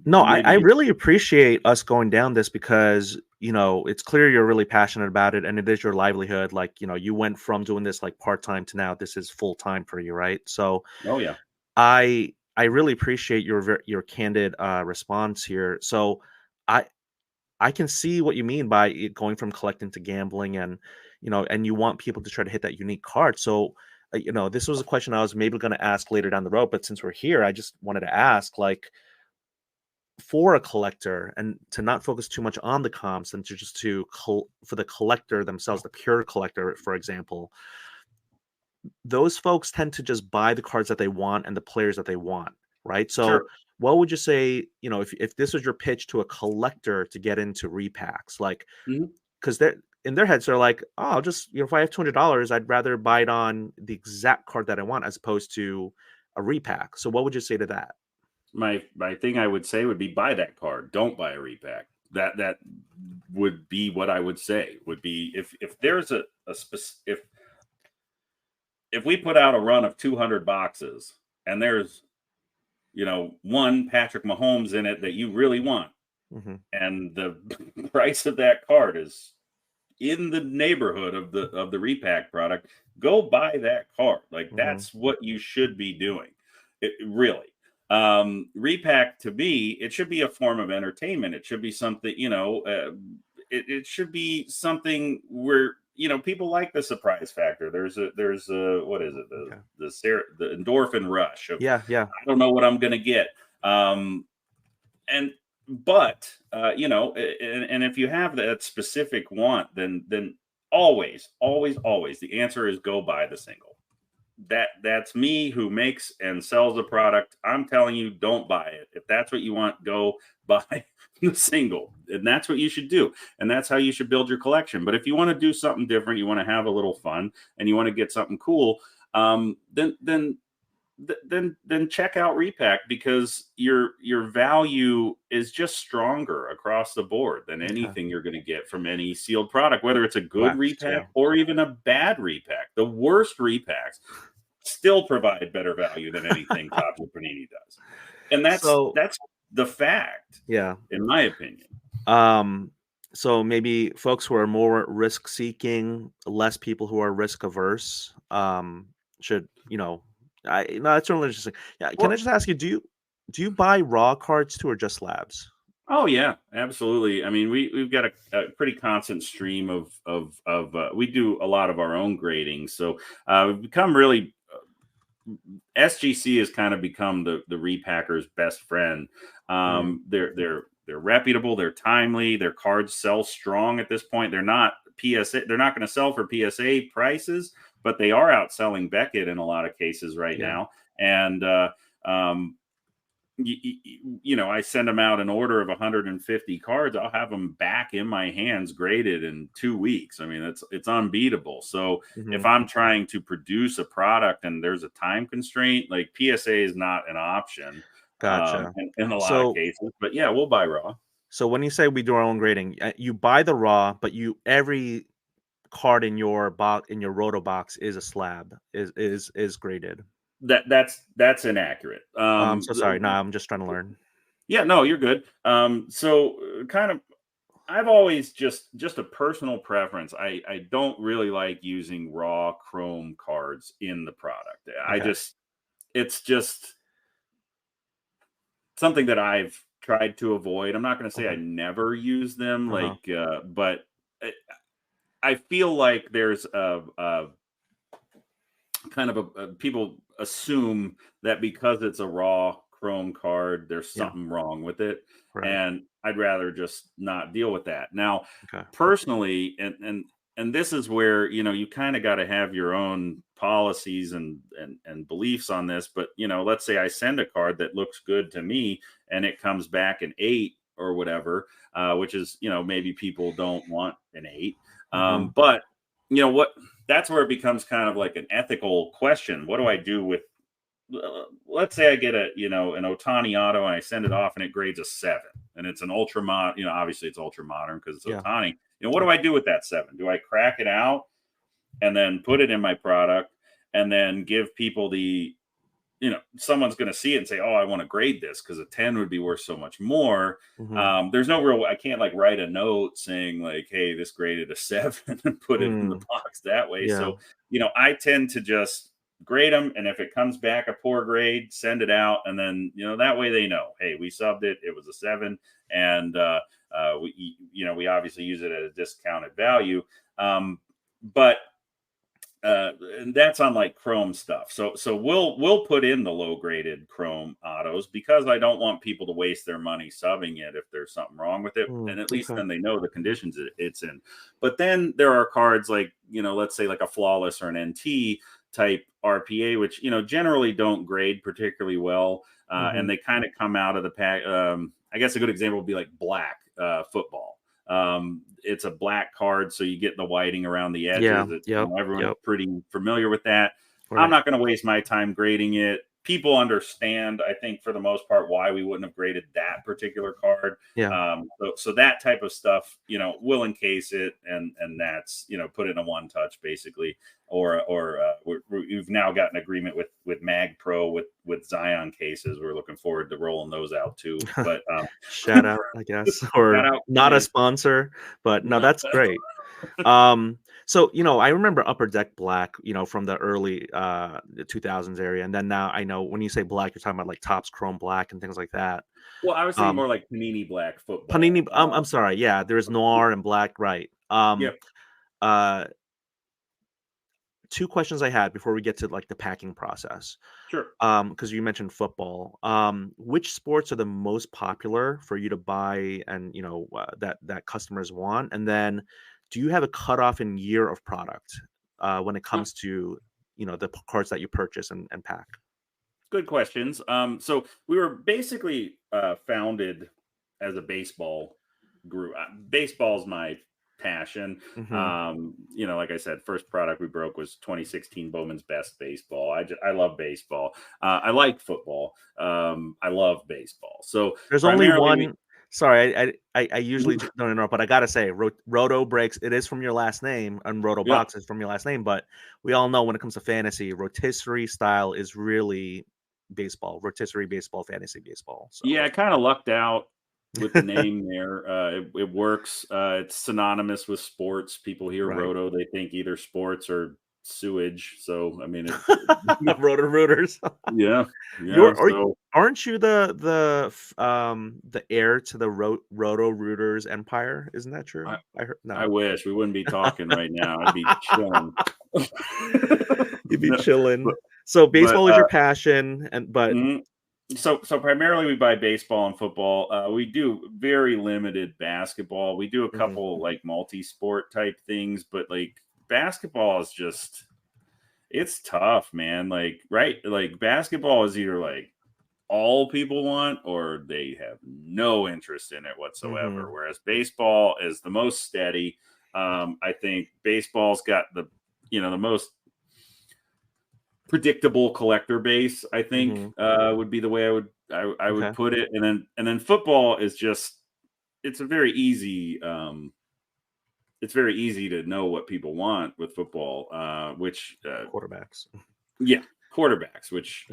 No, I Maybe really appreciate us going down this because, it's clear you're really passionate about it and it is your livelihood. Like, you went from doing this like part-time to now this is full-time for you, right? So oh yeah, I really appreciate your candid response here. So I I can see what you mean by it going from collecting to gambling and you want people to try to hit that unique card. So, this was a question I was maybe going to ask later down the road, but since we're here, I just wanted to ask like for a collector and to not focus too much on the comps and to just for the collector themselves, the pure collector, for example, those folks tend to just buy the cards that they want and the players that they want, right? So, sure. what would you say, if this was your pitch to a collector to get into repacks, like, Mhm. because they're in their heads, they're like, oh, I'll just, if I have $200, I'd rather buy it on the exact card that I want as opposed to a repack. So, what would you say to that? My thing I would say would be buy that card. Don't buy a repack. That would be what I would say. Would be if there's a if we put out a run of 200 boxes and there's one Patrick Mahomes in it that you really want, Hmm. and the price of that card is in the neighborhood of the repack product, go buy that card. Like Hmm. that's what you should be doing. It really. Repack to me, it should be a form of entertainment. It should be something, it should be something where people like the surprise factor. There's a what is it, Okay. the endorphin rush of Yeah. Yeah. I don't know what I'm gonna get. And but and if you have that specific want, then always the answer is go buy the single. That's me who makes and sells a product. I'm telling you, don't buy it. If that's what you want, go buy the single. And that's what you should do. And that's how you should build your collection. But if you want to do something different, you want to have a little fun and you want to get something cool, then check out Repack, because your value is just stronger across the board than Okay. anything you're going to get from any sealed product, whether it's a good Wax. Yeah. repack or even a bad repack. The worst repacks still provide better value than anything Topps or Panini does, and that's So, that's the fact, yeah. in my opinion. Um, so maybe folks who are more risk seeking, less people who are risk averse, should, I no, that's really interesting. Yeah, can I Well, just ask you, do you buy raw cards too or just slabs? oh yeah, absolutely. I mean, we've got a pretty constant stream of we do a lot of our own grading, so we've become really SGC has kind of become the repacker's best friend. Mm, They're reputable, they're timely, their cards sell strong at this point. They're not PSA, they're not going to sell for PSA prices, but they are outselling Beckett in a lot of cases right yeah. now. And um, I send them out an order of 150 cards. I'll have them back in my hands graded in 2 weeks. I mean, it's unbeatable. So if Hmm. I'm trying to produce a product and there's a time constraint, like PSA is not an option Gotcha. in a lot of So, cases. But yeah, we'll buy raw. so when you say we do our own grading, you buy the raw, but every card in your Roto box is a slab, is graded. That's inaccurate. I'm so sorry. No, I'm just trying to learn. Yeah, no, you're good. So kind of I've always just a personal preference. I don't really like using raw chrome cards in the product. Okay. It's just something that I've tried to avoid. I'm not going to say I Okay. never use them, Uh-huh. but I I feel like there's a kind of people assume that because it's a raw chrome card there's Yeah. something wrong with it, Right. and I'd rather just not deal with that. Now Okay. personally, and this is where you kind of got to have your own policies and beliefs on this, but let's say I send a card that looks good to me and it comes back an 8 or whatever, which is maybe people don't want an 8, but what, that's where it becomes kind of like an ethical question. What do I do with, let's say I get an Otani auto and I send it off and it grades a 7 and it's an ultra mod, obviously it's ultra modern because it's Otani. What do I do with that 7? Do I crack it out and then put it in my product and then give people the, someone's going to see it and say, oh, I want to grade this because a 10 would be worth so much more. There's no real, I can't like write a note saying like, hey, this graded a 7 and put it in the box that way. So, I tend to just grade them. And if it comes back a poor grade, send it out. And then, that way they know, hey, we subbed it. It was a 7. And, we obviously use it at a discounted value. But and that's on like Chrome stuff. So we'll put in the low graded Chrome autos because I don't want people to waste their money subbing it if there's something wrong with it. And at least then they know the conditions it's in. But then there are cards like, let's say like a flawless or an NT type RPA, which, generally don't grade particularly well. And they kind of come out of the pack. I guess a good example would be like black football. It's a black card, so you get the whiting around the edges. Everyone's pretty familiar with that. Right. I'm not going to waste my time grading it. People understand, I think, for the most part, why we wouldn't have graded that particular card. So that type of stuff, we'll encase it and that's, put it in a one touch basically. Or we've now got an agreement with Mag Pro with Zion cases. We're looking forward to rolling those out too. But shout out, I guess, or not a sponsor, but no, that's great. So, I remember Upper Deck Black, from the early 2000s area. And then now I know when you say black, you're talking about like Topps Chrome Black and things like that. Well, I was thinking more like Panini Black football. Panini, I'm sorry. Yeah, there's Noir and Black, right. Two questions I had before we get to like the packing process. Sure. Because you mentioned football. Which sports are the most popular for you to buy and that customers want? And then do you have a cutoff in year of product when it comes to the cards that you purchase and pack? Good questions. So we were basically founded as a baseball group. Baseball's my passion. Like I said, first product we broke was 2016 Bowman's Best Baseball. I love baseball. I like football. I love baseball. So there's only one. Sorry, I usually don't interrupt, but I gotta say, Roto Breaks. It is from your last name, and Roto Box is from your last name. But we all know when it comes to fantasy, rotisserie style is really baseball. Rotisserie baseball, fantasy baseball. So. Yeah, I kind of lucked out with the name there. It works. It's synonymous with sports. People hear Roto, they think either sports or sewage. So I mean, Roto Rooters. Yeah. Aren't you the heir to the Roto Rooters empire? Isn't that true? I heard. No. I wish we wouldn't be talking right now. I'd be chilling. You'd be chilling. So baseball is your passion, but. So primarily we buy baseball and football. We do very limited basketball. We do a couple like multi-sport type things, but like basketball is just, it's tough, man. Like basketball is either like all people want or they have no interest in it whatsoever. Whereas baseball is the most steady. I think baseball's got the most predictable collector base, I think, would be the way I would put it. And then football is just, it's very easy to know what people want with football, which quarterbacks. Yeah, quarterbacks, which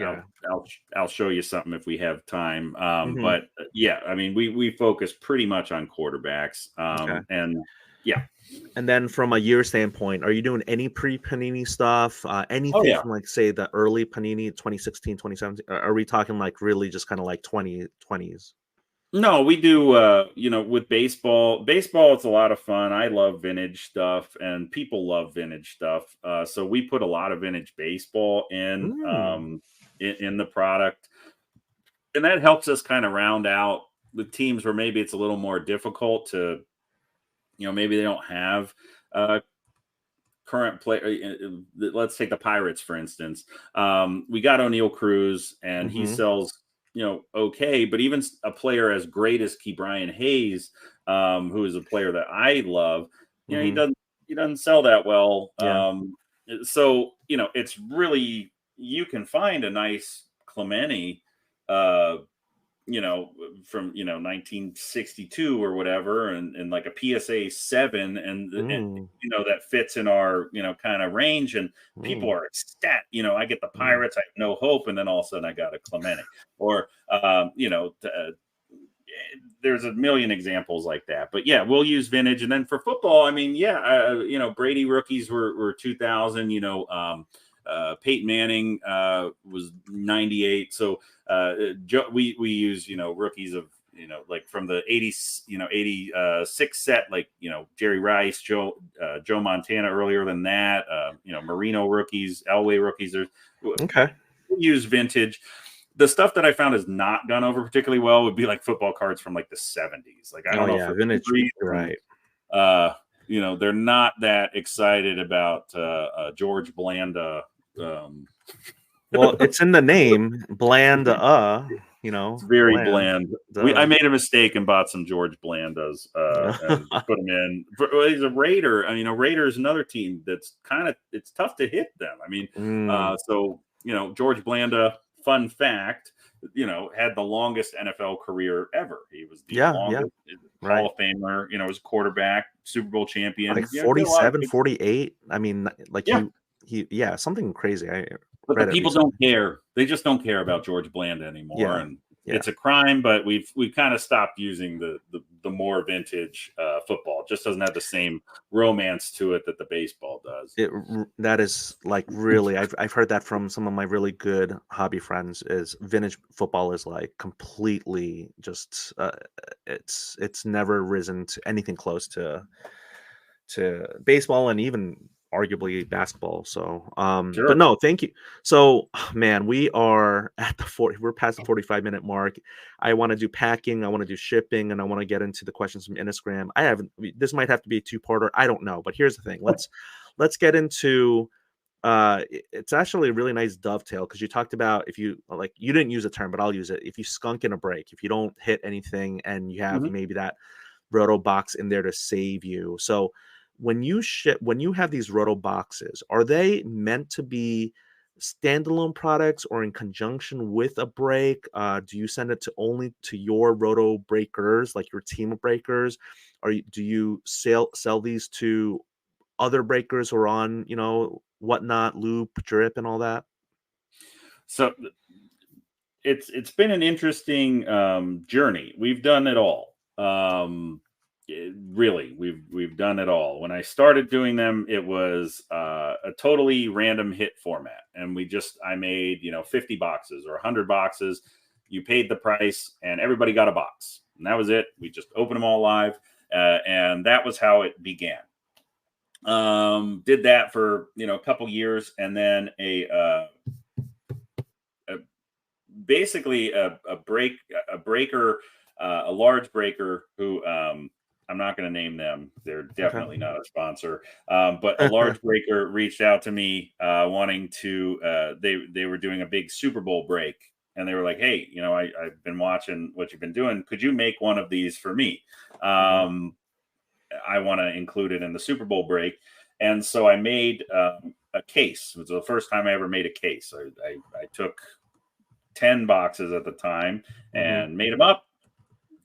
I'll show you something if we have time. But I mean, we focus pretty much on quarterbacks. And And then from a year standpoint, are you doing any pre-Panini stuff? Anything from like, say, the early Panini, 2016, 2017? Are we talking like really just kind of like 2020s? No, we do, with baseball, it's a lot of fun. I love vintage stuff and people love vintage stuff. So we put a lot of vintage baseball in the product. And that helps us kind of round out the teams where maybe it's a little more difficult to, maybe they don't have current player. Let's take the Pirates, for instance. We got O'Neal Cruz, and he Mm-hmm. sells, okay. But even a player as great as Ke'Bryan Hayes, who is a player that I love, he Mm-hmm. doesn't sell that well. Yeah. So it's really, you can find a nice Clemente, uh, from 1962 or whatever, and like a PSA 7, and Mm. that fits in our kind of range, and people Mm. are ecstatic. I get the Mm. Pirates, I have no hope, and then all of a sudden I got a Clemente, or there's a million examples like that. But yeah, we'll use vintage. And then for football, I mean, yeah, Brady rookies were 2000. Peyton Manning was 98. So we use rookies of like from the 80s, 86 set, like Jerry Rice, Joe Montana earlier than that. Marino rookies, Elway rookies. We Okay. use vintage. The stuff that I found has not gone over particularly well would be like football cards from like the 70s. Like, I Oh don't know, yeah, for some vintage. reason, Right. uh, they're not that excited about George Blanda. Um, Well, it's in the name, bland. it's very Bland. bland. I Duh. made a mistake and bought some George Blandas and put them in. He's a Raider. I mean, a Raider is another team that's it's tough to hit them. I mean, Mm. so George Blanda, fun fact, had the longest NFL career ever. He was the Yeah. Yeah. longest Hall Right. of Famer. Was a quarterback, Super Bowl Like champion. Did a lot of 47, good. 48. I mean, like Yeah, yeah, something crazy. I but the read it people don't recently. care. They just don't care about George Blanda anymore, Yeah. and Yeah. it's a crime. But we've kind of stopped using the more vintage football. It just doesn't have the same romance to it that the baseball does. That is like really, I've heard that from some of my really good hobby friends. Is vintage football is like completely just it's never risen to anything close to baseball and even arguably basketball. So, but Sure. no, thank you. So, man, we are at the 40, we're past the 45-minute mark. I want to do packing, I want to do shipping, and I want to get into the questions from Instagram. This might have to be a two-parter. I don't know, but here's the thing. Let's get into it's actually a really nice dovetail because you talked about if you like you didn't use a term, but I'll use it. If you skunk in a break, if you don't hit anything and you have Mhm. maybe that Roto box in there to save you. So when you have these Roto boxes, are they meant to be standalone products or in conjunction with a break? Do you send it to only to your Roto breakers, like your team of breakers? Do you sell these to other breakers who are on, whatnot, loop, drip, and all that? So it's been an interesting journey. We've done it all. Really, we've done it all. When I started doing them, it was a totally random hit format, and I made 50 boxes or 100 boxes. You paid the price, and everybody got a box, and that was it. We just opened them all live, and that was how it began. Did that for a couple years, and then a basically a breaker, a large breaker who I'm not going to name them. They're Okay. definitely not a sponsor, but a large breaker reached out to me wanting to. They were doing a big Super Bowl break, and they were like, "Hey, I've been watching what you've been doing. Could you make one of these for me? Mhm. I want to include it in the Super Bowl break." And so I made a case. It was the first time I ever made a case. I took 10 boxes at the time Mhm. and made them up,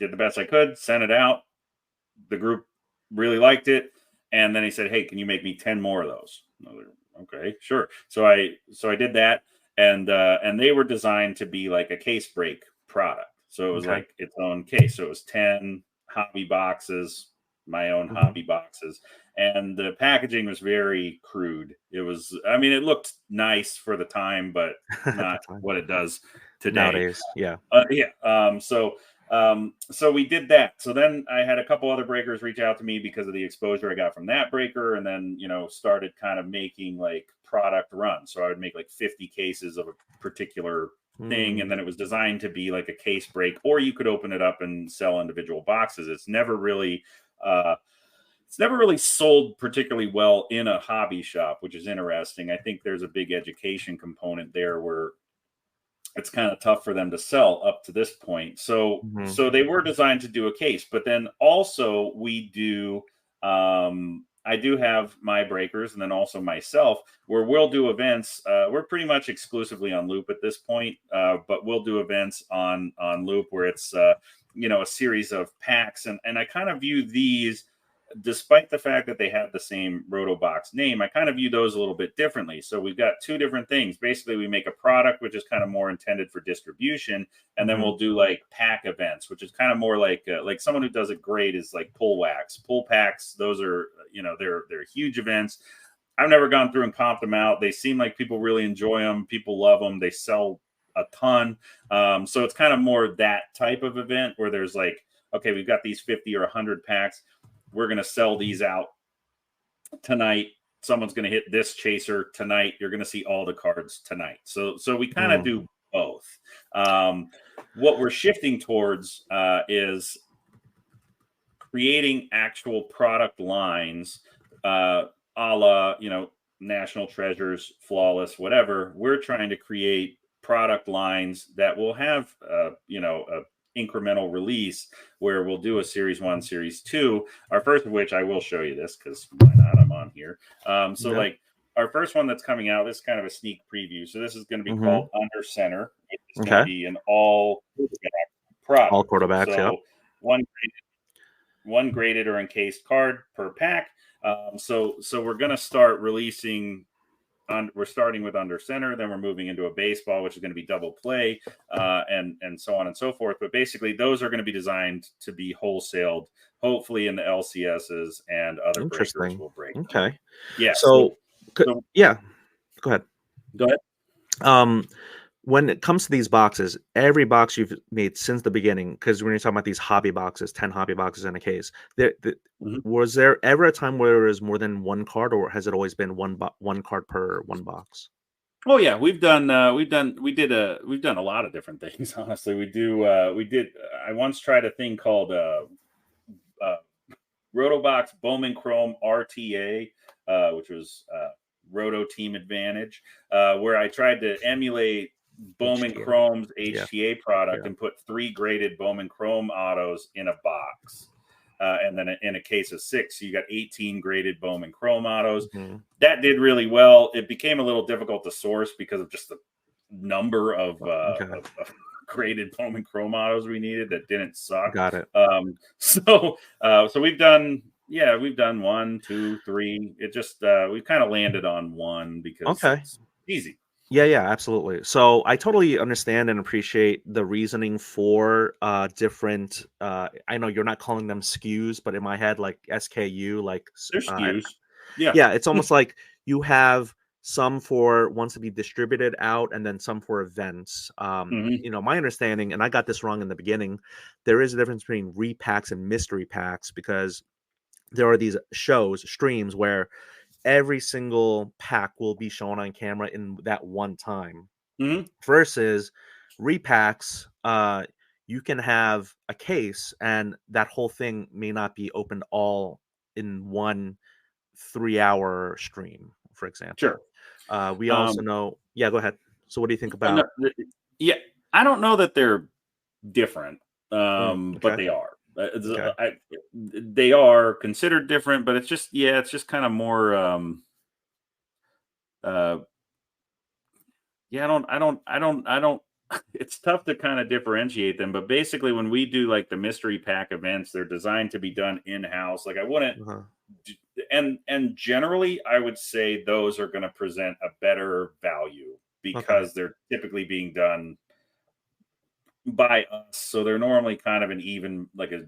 did the best I could, sent it out. The group really liked it. And then he said, "Hey, can you make me 10 more of those?" I was like, "Okay, sure." So I did that. And they were designed to be like a case break product. So it was Okay. like its own case. So it was 10 hobby boxes, my own Mhm. hobby boxes. And the packaging was very crude. I mean, it looked nice for the time, but At the not time. what it does today. Nowadays, yeah. Yeah. So we did that. So then I had a couple other breakers reach out to me because of the exposure I got from that breaker, and then started kind of making like product runs. So I would make like 50 cases of a particular thing, and Mm. then it was designed to be like a case break, or you could open it up and sell individual boxes. It's never really uh, it's never really sold particularly well in a hobby shop, which is interesting. I think there's a big education component there where it's kind of tough for them to sell up to this point. So Mhm. they were designed to do a case, but then also we do I do have my breakers and then also myself where we'll do events. We're pretty much exclusively on Loop at this point, but we'll do events on Loop where it's a series of packs, and I kind of view these, despite the fact that they have the same Roto Box name, I kind of view those a little bit differently. So we've got two different things. Basically, we make a product which is kind of more intended for distribution, and then Mhm. we'll do like pack events, which is kind of more like someone who does it great is like pull wax, pull packs. Those are they're huge events. I've never gone through and comped them out. They seem like people really enjoy them. People love them. They sell a ton. So it's kind of more that type of event where there's like, okay, we've got these 50 or 100 packs. We're going to sell these out tonight. Someone's going to hit this chaser tonight. You're going to see all the cards tonight. So we kind of Mm. do both. What we're shifting towards is creating actual product lines, a la, National Treasures, Flawless, whatever. We're trying to create product lines that will have, a incremental release where we'll do a series 1, series 2. Our first of which I will show you this because why not? I'm on here. So Yeah. like our first one that's coming out, this is kind of a sneak preview. So this is going to be Mhm. called Under Center. It's going to Okay. be an all All product. quarterbacks. Yep. So one graded or encased card per pack. So we're going to start releasing. We're starting with Under Center, then we're moving into a baseball, which is going to be double play, and so on and so forth. But basically, those are going to be designed to be wholesaled, hopefully in the LCSs, and other breakers Interesting. will break them. Okay. Yeah. So, So yeah. Go ahead. go ahead. Um, when it comes to these boxes, every box you've made since the beginning, because when you're talking about these hobby boxes, 10 hobby boxes in a case, Mhm. was there ever a time where there was more than one card, or has it always been one card per one box? Oh yeah, we've done a lot of different things. Honestly, we did. I once tried a thing called uh, Roto Box Bowman Chrome RTA, which was Roto Team Advantage, where I tried to emulate Bowman HTA. Chrome's Yeah. HTA product Yeah. and put 3 graded Bowman Chrome autos in a box. And then in a case of 6, so you got 18 graded Bowman Chrome autos. Mhm. That did really well. It became a little difficult to source because of just the number of Okay. graded Bowman Chrome autos we needed that didn't suck. Got it. So we've done 1, 2, 3. It just we've kind of landed on one because Okay. it's easy. Yeah, yeah, absolutely. So I totally understand and appreciate the reasoning for different I know you're not calling them SKUs, but in my head like SKU There's SKUs. Yeah. yeah, it's almost like you have some for ones to be distributed out and then some for events. Hmm. My understanding, and I got this wrong in the beginning, there is a difference between repacks and mystery packs because there are these streams where every single pack will be shown on camera in that one time Hmm. versus repacks. You can have a case and that whole thing may not be opened all in one 3-hour stream, for Sure. example. We also Um, know, yeah, go ahead. So what do you think no, about? yeah, I don't know that they're different, but Okay. they are. Okay. They are considered different, but it's just kind of more. Uh, yeah, I don't. It's tough to kind of differentiate them, but basically, when we do like the mystery pack events, they're designed to be done in house. Like I wouldn't, Uh-huh. and generally, I would say those are going to present a better value Okay. because they're typically being done by us. So they're normally kind of an even, like a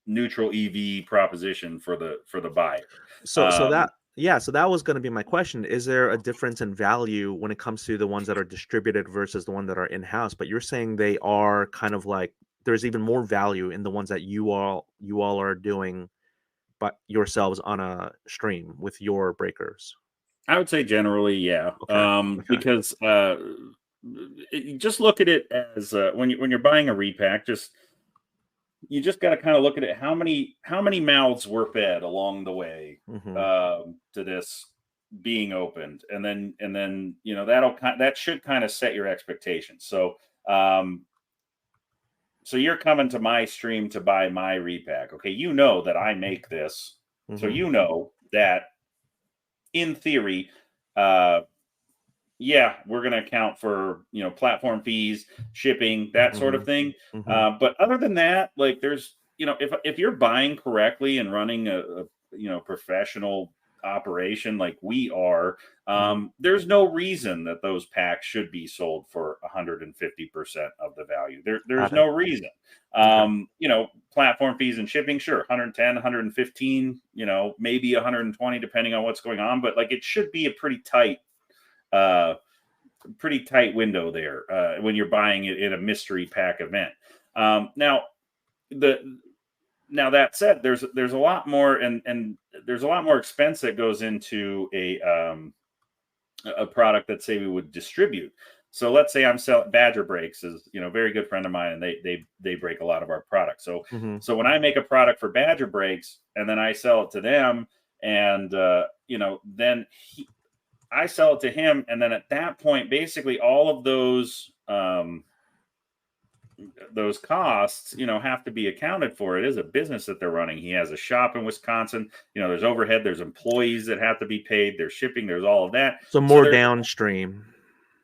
neutral EV proposition for the buyer. So Um, that was going to be my question. Is there a difference in value when it comes to the ones that are distributed versus the one that are in house? But you're saying they are kind of like there's even more value in the ones that you all are doing, but yourselves on a stream with your breakers. I would say generally, yeah, Okay. Okay. because just look at it as when you're buying a repack, just you just got to kind of look at it. How many mouths were fed along the way Hmm. to this being opened, and then that should kind of set your expectations. Um, so you're coming to my stream to buy my repack. Okay, you know that I make this, so Hmm. you know that in theory, uh, yeah, we're going to account for platform fees, shipping, that sort of Hmm. thing. Hmm. But other than that, like there's if you're buying correctly and running a professional operation like we are, Hmm. there's no reason that those packs should be sold for 150% of the value. There's Got it. no reason. Okay. Platform fees and shipping, sure, 110, 115, maybe 120 depending on what's going on, but like it should be a uh, pretty tight window there when you're buying it in a mystery pack event. Now, the now that said, there's a lot more and there's a lot more expense that goes into a product that say we would distribute. So let's say I'm selling Badger Breaks is a very good friend of mine, and they break a lot of our products. So Hmm. so when I make a product for Badger Breaks and then I sell it to them, and then I sell it to him, and then at that point, basically all of those costs, have to be accounted for. It is a business that they're running. He has a shop in Wisconsin. There's overhead, there's employees that have to be paid, there's shipping, there's all of that. So So more there's downstream.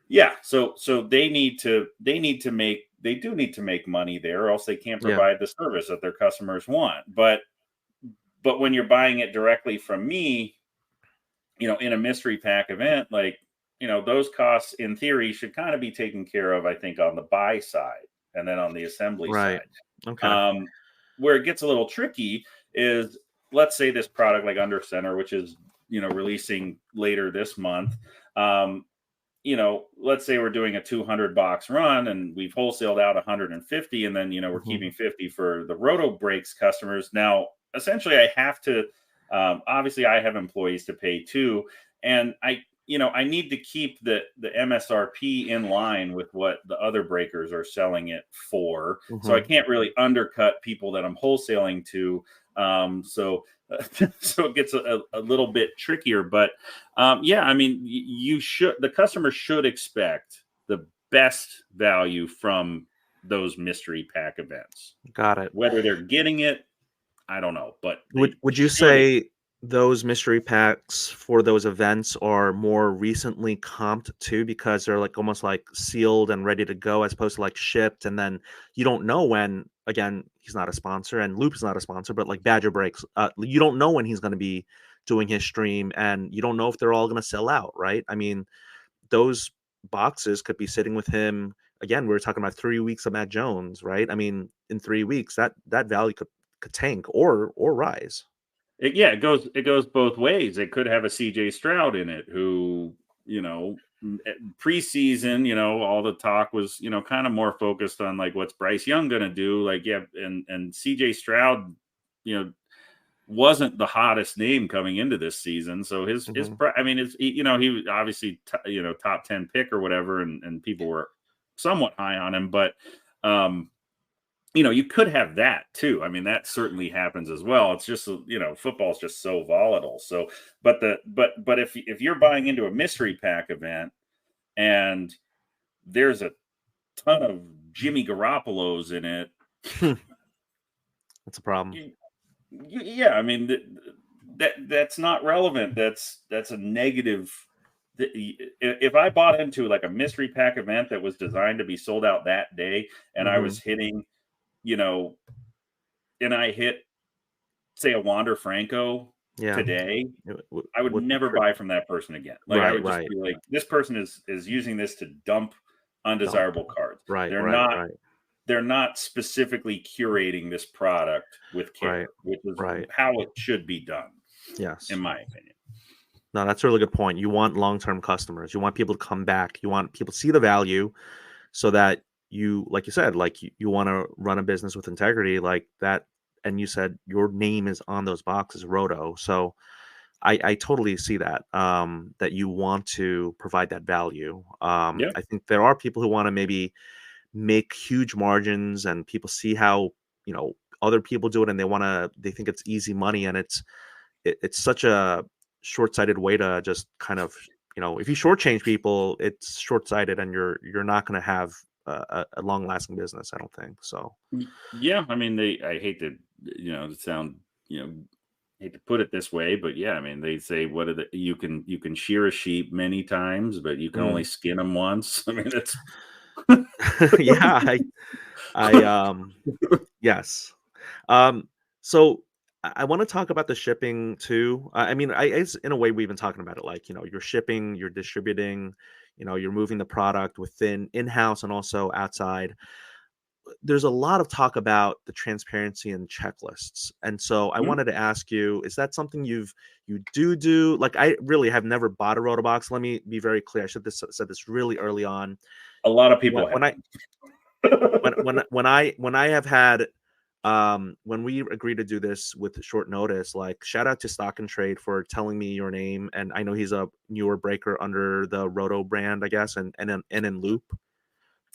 yeah, so they do need to make money there, or else they can't Yeah. provide the service that their customers want. But when you're buying it directly from me, in a mystery pack event, like, those costs in theory should kind of be taken care of, I think, on the buy side and then on the assembly Right. side. Okay. Um, where it gets a little tricky is, let's say this product like Under Center, which is, releasing later this month. Um, let's say we're doing a 200 box run and we've wholesaled out 150, and then, we're Hmm. keeping 50 for the Roto Breaks customers. Now, essentially, I have to, obviously, I have employees to pay too. And I need to keep the MSRP in line with what the other breakers are selling it for. So I Hmm. can't really undercut people that I'm wholesaling to. So, so it gets a little bit trickier, but yeah, I mean, the customer should expect the best value from those mystery pack events. Got it. Whether they're getting it, I don't know, but Would they would you should. say those mystery packs for those events are more recently comped too, because they're like almost like sealed and ready to go as opposed to like shipped, and then you don't know when, again, he's not a sponsor and Loop is not a sponsor, but like Badger Breaks, you don't know when he's going to be doing his stream, and you don't know if they're all going to sell out, right? I mean, those boxes could be sitting with him. Again, we were talking about 3 weeks of Matt Jones, right? I mean, in 3 weeks, that value could tank or rise. Yeah, it goes both ways. It could have a CJ Stroud in it, who, preseason, all the talk was, kind of more focused on like what's Bryce Young going to do. Like, yeah, and CJ Stroud, you know, wasn't the hottest name coming into this season. So Hmm. I mean, he was obviously top 10 pick or whatever, and people were somewhat high on him, but um, you could have that too. I mean, that certainly happens as well. It's just, football is just so volatile. So, but if you're buying into a mystery pack event and there's a ton of Jimmy Garoppolo's in it, That's a problem. you, yeah, I mean that's not relevant. That's a negative. If I bought into like a mystery pack event that was designed to be sold out that day, and I Hmm. was hitting, you know, and I hit, say, a Wander Franco Yeah, today, I would would be never buy from that person again. Like, I right, would just right, be like, this person is using this to dump dump, undesirable cards. right, They're right, not right, they're not specifically curating this product with right, care, which is right. how it should be done, in Yes. my opinion. No, that's a really good point. You want long-term customers. You want people to come back. You want people to see the value so that you, like you said, like you want to run a business with integrity like that. And you said your name is on those boxes, Roto. So I totally see that, that you want to provide that value. Yeah. I think there are people who want to maybe make huge margins, and people see how, you know, other people do it and they think it's easy money, and it's such a short-sighted way to just kind of, if you shortchange people, it's short-sighted, and you're not going to have a long-lasting business, I don't think so. Yeah, I mean, I hate to, to sound, hate to put it this way, but yeah, I mean, they say you can shear a sheep many times, but you can only Mm. skin them once. I mean, it's Yeah, yes. So I want to talk about the shipping too. I mean, it's in a way we've been talking about it, like, you're shipping, you're distributing, you're moving the product within in-house and also outside. There's a lot of talk about the transparency and checklists. And so I Mhm. wanted to ask you, is that something you do? Like, I really have never bought a Roto Box. Let me be very clear. I said this really early on. A lot of When people when I have. when I have had when we agreed to do this with short notice, like, shout out to Stock and Trade for telling me your name. And I know he's a newer breaker under the Roto brand, I guess, and in Loop,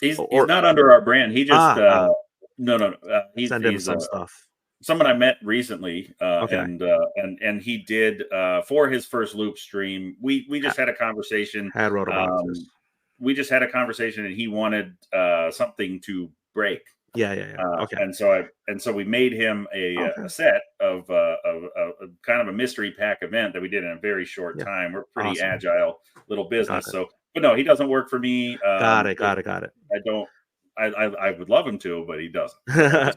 He's or not under our brand. He just no, no, no. send him some stuff. Someone I met recently, Okay. and he did for his first Loop stream. We Ha- just had a conversation. had Roto Um, Boxes. we just had a conversation, and he wanted something to break. Yeah, yeah, yeah. Okay. And so we made him Okay. a set of kind of a mystery pack event that we did in a very short Yeah. time. We're a pretty Awesome. agile little Got business, it. so but no, he doesn't work for me. Got it. Got it. Got it. I don't. I would love him to, but he doesn't. So.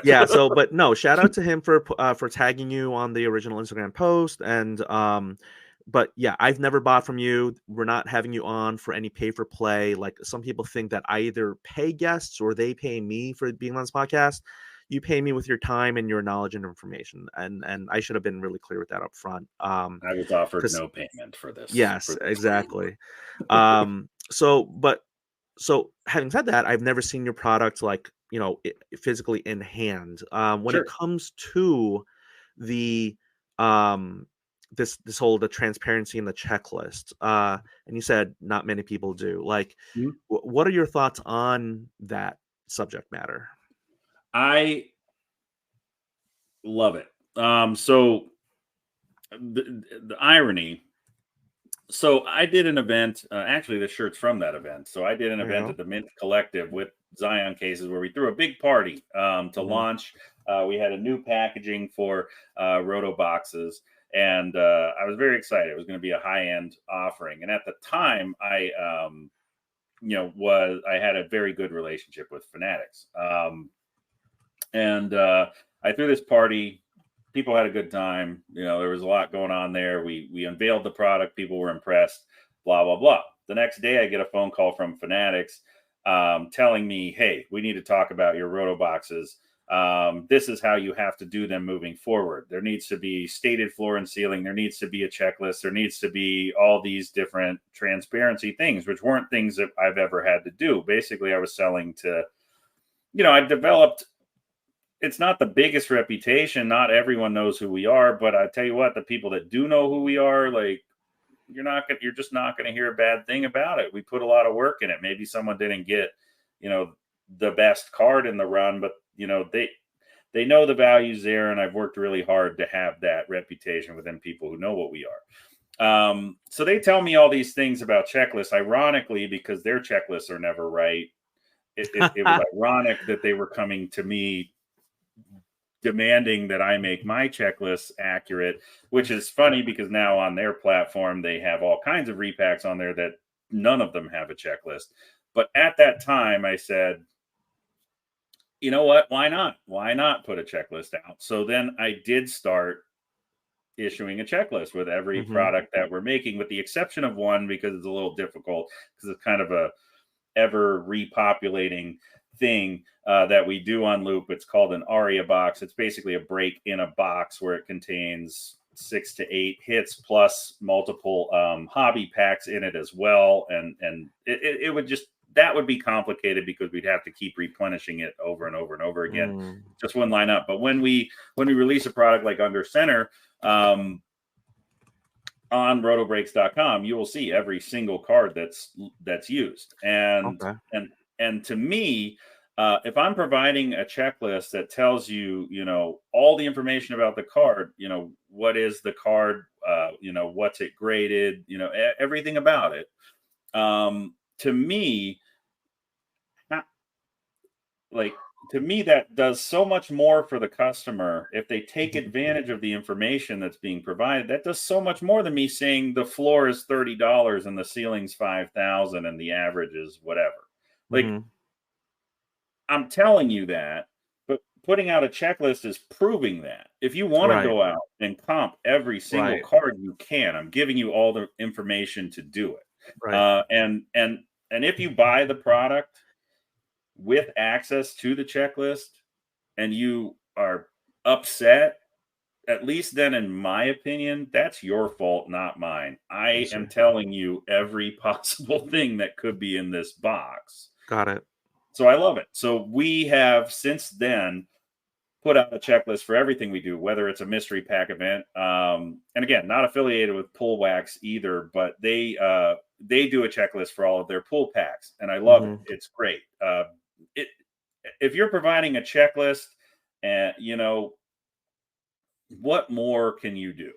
Yeah, so but no, shout out to him for tagging you on the original Instagram post. And but yeah, I've never bought from you. We're not having you on for any pay for play. Like, some people think that I either pay guests or they pay me for being on this podcast. You pay me with your time and your knowledge and information, and I should have been really clear with that up front. I was offered Because no payment for this. yes, exactly. So having said that, I've never seen your product, like, physically in hand. When it Sure. comes to the um this whole the transparency and the checklist, and you said not many people do. Like, Mhm. what are your thoughts on that subject matter? I love it. So the irony. So I did an event. Actually, the shirt's from that event. So I did an There you event go. at the Mint Collective with Zion cases where we threw a big party to Hmm. launch. We had a new packaging for Roto boxes, and I was very excited. It was going to be a high end offering, and at the time, I had a very good relationship with Fanatics, and I threw this party. People had a good time. There was a lot going on there. We unveiled the product. People were impressed. Blah blah blah. The next day, I get a phone call from Fanatics telling me, "Hey, we need to talk about your Roto boxes. This is how you have to do them moving forward. There needs to be stated floor and ceiling. There needs to be a checklist. There needs to be all these different transparency things, which weren't things that I've ever had to do. Basically, I was selling to, I developed. It's not the biggest reputation. Not everyone knows who we are, but I tell you what, the people that do know who we are, like, you're just not going to hear a bad thing about it. We put a lot of work in it. Maybe someone didn't get, you know, the best card in the run, but they know the value's there, and I've worked really hard to have that reputation within people who know what we are. So they tell me all these things about checklists, ironically, because their checklists are never right. It was ironic that they were coming to me demanding that I make my checklists accurate, which is funny because now on their platform, they have all kinds of repacks on there that none of them have a checklist. But at that time, I said, you know what? Why not? Why not put a checklist out? So then I did start issuing a checklist with every Hmm. product that we're making, with the exception of one because it's a little difficult because it's kind of a ever repopulating thing that we do on Loop. It's called an Aria box. It's basically a break in a box where it contains 6 to 8 hits plus multiple hobby packs in it as well. And it would just, that would be complicated because we'd have to keep replenishing it over and over and over again. Mm. Just wouldn't line up. But when we release a product like Under Center, on rotobreaks.com, you will see every single card that's used. And Okay. and to me, If I'm providing a checklist that tells you, all the information about the card, what is the card, what's it graded, everything about it. To me, not- like to me, that does so much more for the customer if they take Mhm. advantage of the information that's being provided. That does so much more than me saying the floor is $30 and the ceiling's 5,000 and the average is whatever. Like, Mhm. I'm telling you that, but putting out a checklist is proving that. If you want to Right. go out and comp every single Right. card, you can. I'm giving you all the information to do it. Right. And if you buy the product with access to the checklist and you are upset, at least then, in my opinion, that's your fault, not mine. I Yes, am sir. telling you every possible thing that could be in this box. Got it. So I love it. So we have since then put out a checklist for everything we do, whether it's a mystery pack event. And again, not affiliated with Pull Wax either, but they do a checklist for all of their pool packs, and I love it. Mhm. It's great. It If you're providing a checklist, and what more can you do?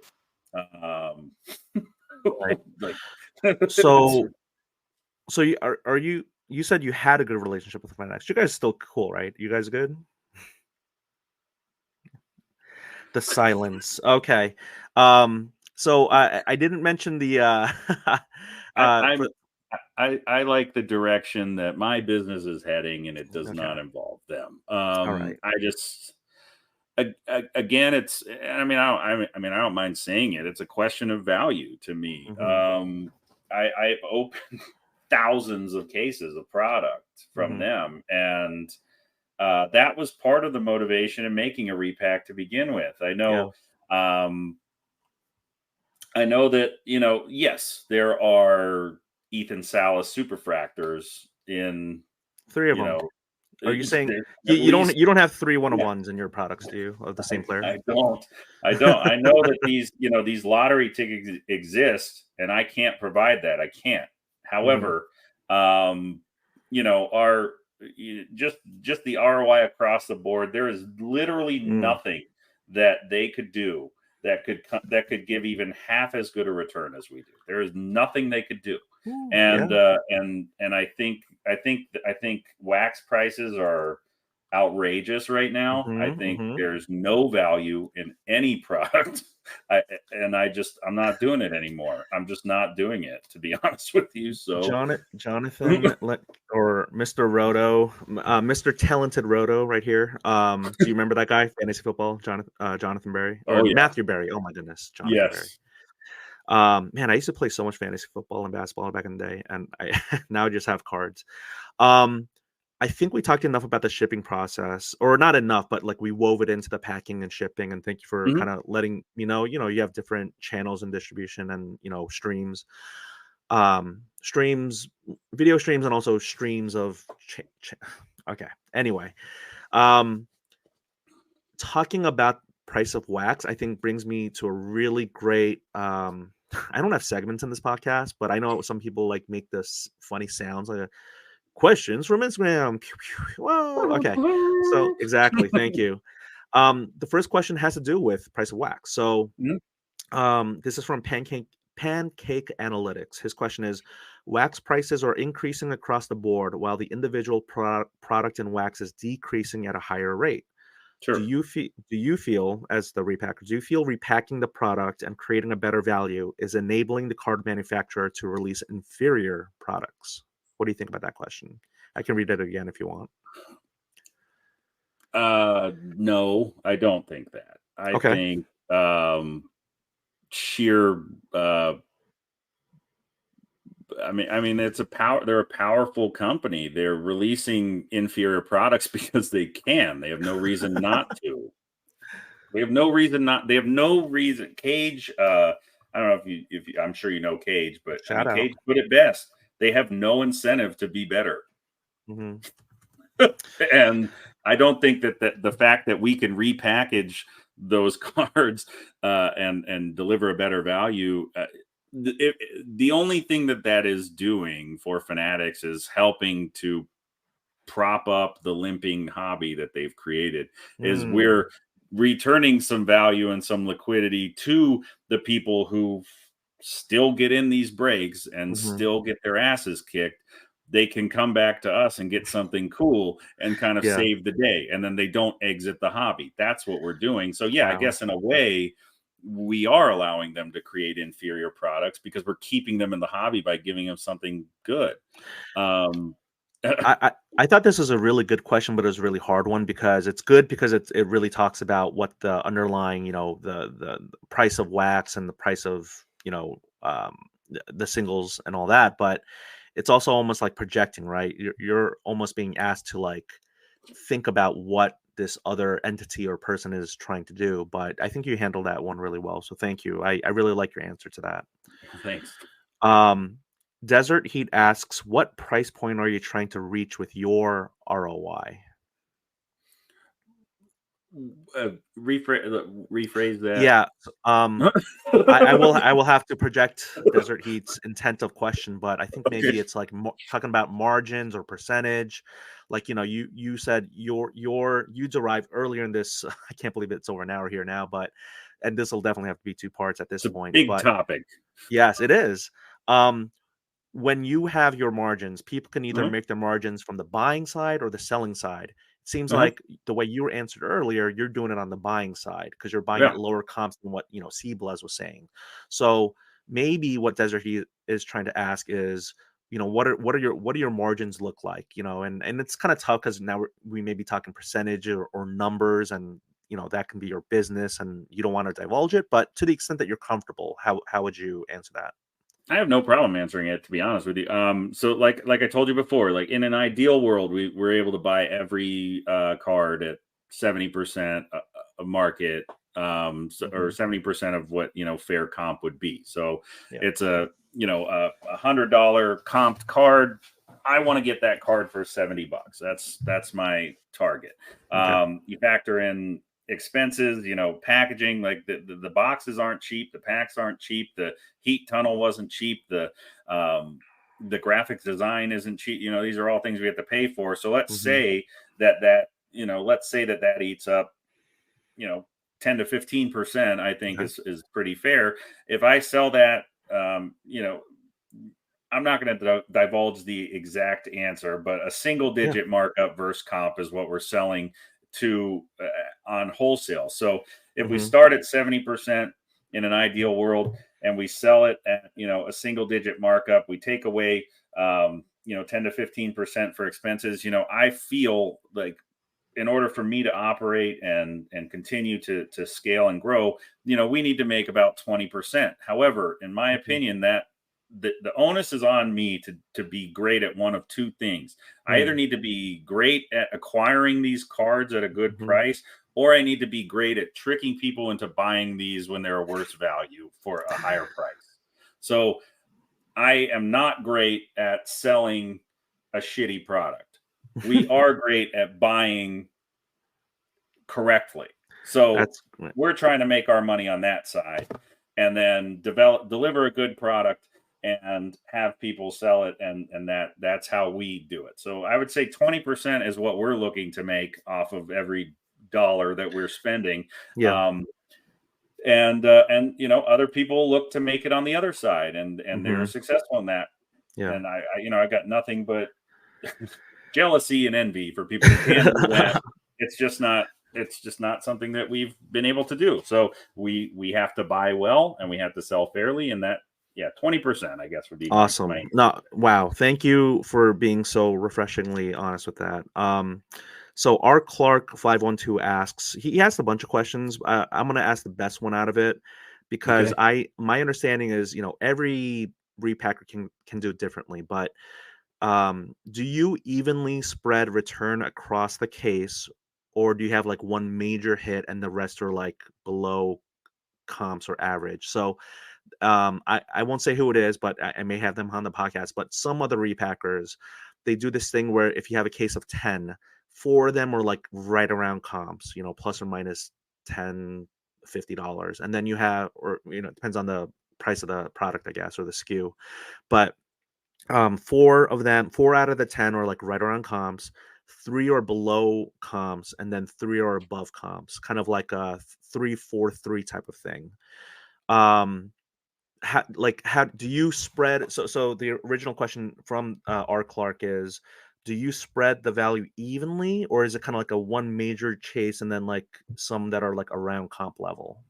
Um, Right. like, it's, So so you said you had a good relationship with Fanatics. You guys still cool, right? You guys good? The silence. Okay. So I didn't mention the I, for I'm I like the direction that my business is heading, and it does okay. not involve them. All right. I just again, it's. I don't mind saying it. It's a question of value to me. Mhm. I've opened thousands of cases of product from Mhm. them, and that was part of the motivation in making a repack to begin with. Yeah. Um, I know that, yes, there are Ethan Salas superfractors in, 3 of you them. know, Are you saying there's you, at you don't least, you don't have 3 yeah, one-on-ones in your products, do you, of the same player? I don't. I don't. I know that these lottery tickets exist, and I can't provide that. I can't. Mhm. However, our just the ROI across the board, there is literally Mm. nothing that they could do that could give even half as good a return as we do. There is nothing they could do, Ooh, and yeah. I think wax prices are outrageous right now. I Mhm. think Mhm. there's no value in any product. I I'm not doing it anymore. I'm just not doing it, to be honest with you. So Jonathan or Mr. Roto, Mr. Talented Roto right here. Do you remember that guy? Fantasy football, Jonathan Berry or oh yeah. Matthew Berry. Oh my goodness, Jonathan Berry. Yes. Man, I used to play so much fantasy football and basketball back in the day, and I now I just have cards. Um, I think we talked enough about the shipping process, or not enough, but like we wove it into the packing and shipping. And thank you for Mhm. kind of letting me know. You have different channels and distribution, and streams, streams, video streams, and also streams of. Okay. Anyway, um, talking about price of wax, I think brings me to a really great. I don't have segments in this podcast, but I know some people like make this funny sounds like questions from Instagram. Pew, pew. Whoa. Okay. So exactly. Thank you. The first question has to do with price of wax. So Mhm. this is from Pancake Analytics. His question is: wax prices are increasing across the board, while the individual product in wax is decreasing at a higher rate. Do Sure. you feel? Do you feel, as the repacker, do you feel repacking the product and creating a better value is enabling the card manufacturer to release inferior products? What do you think about that question? I can read it again if you want. No, I don't think that. I Okay. think sheer uh I mean, it's a power. They're a powerful company. They're releasing inferior products because they can. They have no reason not to. They have no reason not. They have no reason. Cage. I don't know if I'm sure you know Cage, but I Shout mean, out. Cage put it best. They have no incentive to be better, Hmm. and I don't think that the fact that we can repackage those cards and deliver a better value. The only thing that is doing for Fanatics is helping to prop up the limping hobby that they've created. Is Mm, we're returning some value and some liquidity to the people who still get in these breaks and hmm. still get their asses kicked. They can come back to us and get something cool and kind of Yeah. save the day, and then they don't exit the hobby. That's what we're doing. So yeah, I Wow. guess in a way we are allowing them to create inferior products because we're keeping them in the hobby by giving them something good. um I thought this was a really good question, but it was a really hard one because it's good because it really talks about what the underlying, the price of wax and the price of, the singles and all that. But it's also almost like projecting, right? You're almost being asked to like think about what this other entity or person is trying to do. But I think you handled that one really well. So thank you. I really like your answer to that. Thanks. Um, Desert Heat asks, what price point are you trying to reach with your ROI? Rephrase that. Yeah, I will have to project Desert Heat's intent of question, but I think Okay. maybe it's like talking about margins or percentage. Like, you said you derived earlier in this. I can't believe it's over an hour here now, but and this will definitely have to be two parts at this It's a point. big But topic. yes, it is. Um, when you have your margins, people can either Uh-huh. make their margins from the buying side or the selling side. It seems Uh-huh. like the way you were answered earlier, you're doing it on the buying side because you're buying Yeah. at lower comps than what Cblez was saying. So maybe what Desert Heat is trying to ask is, what do your margins look like? And it's kind of tough because now we may be talking percentage or numbers, and that can be your business, and you don't want to divulge it. But to the extent that you're comfortable, how would you answer that? I have no problem answering it, to be honest with you. So like I told you before, like in an ideal world, we're able to buy every card at 70% of market, or Hmm. 70% of what fair comp would be. So Yeah. it's a $100 comped card. I want to get that card for $70. That's my target. Okay. You factor in expenses, packaging, like the boxes aren't cheap, the packs aren't cheap, the heat tunnel wasn't cheap, the graphics design isn't cheap. These are all things we have to pay for. So let's Hmm. say that eats up, you know 10 to 15%. I think Okay. is pretty fair. If I sell that, I'm not going to divulge the exact answer, but a single Yeah. digit markup versus comp is what we're selling to on wholesale. So if we Hmm. start at 70% in an ideal world and we sell it at a single digit markup, we take away 10 to 15% for expenses. I feel like in order for me to operate and continue to scale and grow, we need to make about 20%. However, in my Hmm. opinion, that the onus is on me to be great at one of two things. I either Mm. need to be great at acquiring these cards at a good Mhm. price, or I need to be great at tricking people into buying these when they're a worse value for a higher price. So I am not great at selling a shitty product. We are great at buying correctly. So That's right. we're trying to make our money on that side, and then deliver a good product and have people sell it, and that's how we do it. So I would say 20% is what we're looking to make off of every dollar that we're spending. Yeah. Um, and other people look to make it on the other side, and they're Mhm. successful in that. Yeah. And I got nothing but jealousy and envy for people who can do that. It's just not something that we've been able to do. So we have to buy well and we have to sell fairly, and that, yeah, 20%, I guess, would be my Awesome. No, wow. Thank you for being so refreshingly honest with that. So R Clark 512 asks, he asked a bunch of questions. I'm gonna ask the best one out of it because okay. my understanding is, every repacker can do it differently, but do you evenly spread return across the case, or do you have like one major hit and the rest are like below comps or average? So I won't say who it is, but I may have them on the podcast. But some other repackers, they do this thing where if you have a case of 10, four of them are like right around comps, plus or minus 10, $50. And then you have, or, it depends on the price of the product, I guess, or the SKU. But four out of the 10 are like right around comps. 3 or below comps, and then 3 or above comps, kind of like a 3-4-3 type of thing. Um, how do you spread? So the original question from R. Clark is, do you spread the value evenly, or is it kind of like a one major chase and then like some that are like around comp level?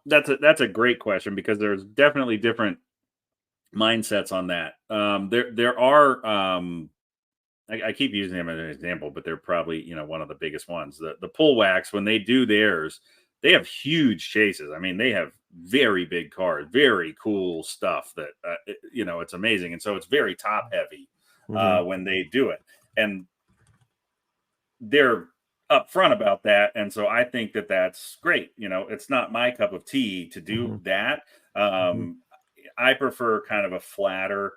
That's a great question because there's definitely different mindsets on that. There are I keep using them as an example, but they're probably one of the biggest ones. The pull wax, when they do theirs, they have huge chases. I mean, they have very big cards, very cool stuff that it's amazing, and so it's very top heavy Hmm. when they do it, and they're upfront about that. And so I think that that's great. It's not my cup of tea to do Hmm. that. Hmm. Um, I prefer kind of a flatter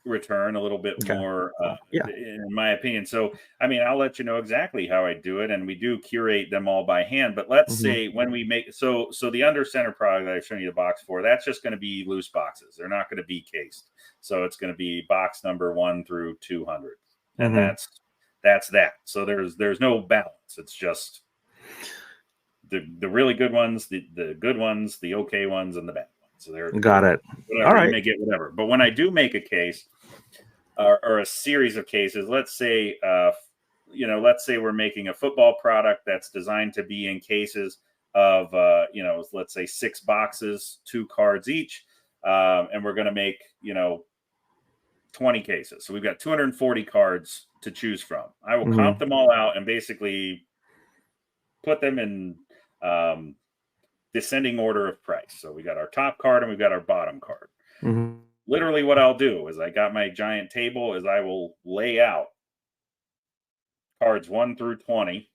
return, a little bit Okay. more, Yeah. in my opinion. So, I mean, I'll let you know exactly how I do it, and we do curate them all by hand. But let's Hmm. say when we make so the under center product that I've shown you the box for, that's just going to be loose boxes. They're not going to be cased. So it's going to be box number 1 through 200, and Hmm. that's that. So there's no balance. It's just the really good ones, the good ones, the okay ones, and the bad ones. So Got they're it. All whatever. You right. may get whatever. But when I do make a case, or a series of cases, let's say let's say we're making a football product that's designed to be in cases of let's say 6 boxes, 2 cards each, and we're going to make 20 cases. So we've got 240 cards to choose from. I will comp Hmm. them all out and basically put them in um, descending order of price. So we got our top card and we've got our bottom card. Hmm. Literally, what I'll do is I got my giant table, is I will lay out cards 1 through 20.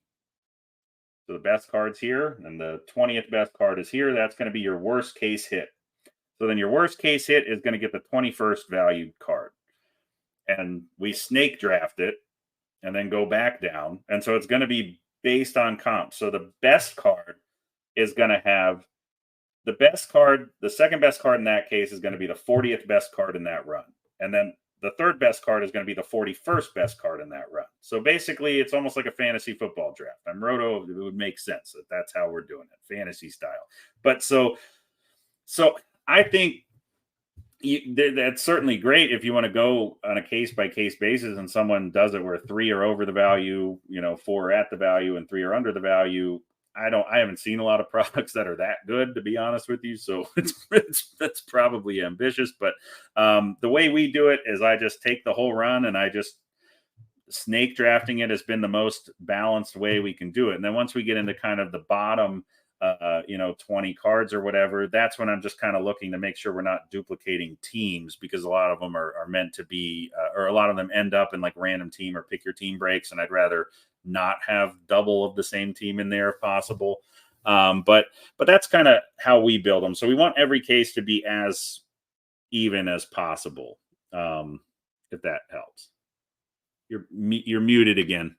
So the best card's here, and the 20th best card is here. That's going to be your worst case hit. So then your worst case hit is going to get the 21st valued card. And we snake draft it and then go back down. And so it's going to be based on comp. So the best card is going to have the best card. The second best card in that case is going to be the 40th best card in that run. And then the third best card is going to be the 41st best card in that run. So basically, it's almost like a fantasy football draft. I'm Roto. It would make sense that that's how we're doing it, fantasy style. But so I think that's certainly great if you want to go on a case by case basis, and someone does it where 3 are over the value, 4 are at the value, and 3 are under the value. I haven't seen a lot of products that are that good, to be honest with you. So that's probably ambitious, but the way we do it is I just take the whole run and I just snake drafting it has been the most balanced way we can do it. And then once we get into kind of the bottom 20 cards or whatever, that's when I'm just kind of looking to make sure we're not duplicating teams, because a lot of them are meant to be, or a lot of them end up in like random team or pick your team breaks. And I'd rather not have double of the same team in there if possible. But that's kind of how we build them. So we want every case to be as even as possible. If that helps. You're muted again.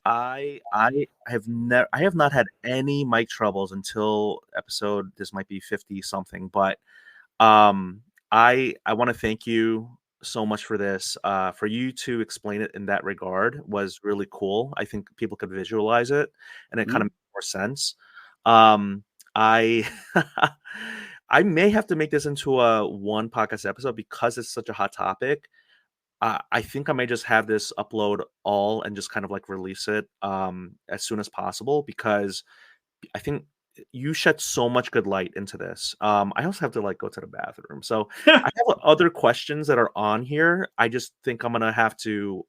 I have not had any mic troubles until episode, this might be 50 something, but um I want to thank you so much for this. For you to explain it in that regard was really cool. I think people could visualize it and it kind of Mhm. makes more sense. Um I I may have to make this into a one podcast episode because it's such a hot topic. I think I may just have this upload all and just kind of like release it as soon as possible, because I think you shed so much good light into this. I also have to like go to the bathroom. So I have other questions that are on here. I just think I'm gonna have to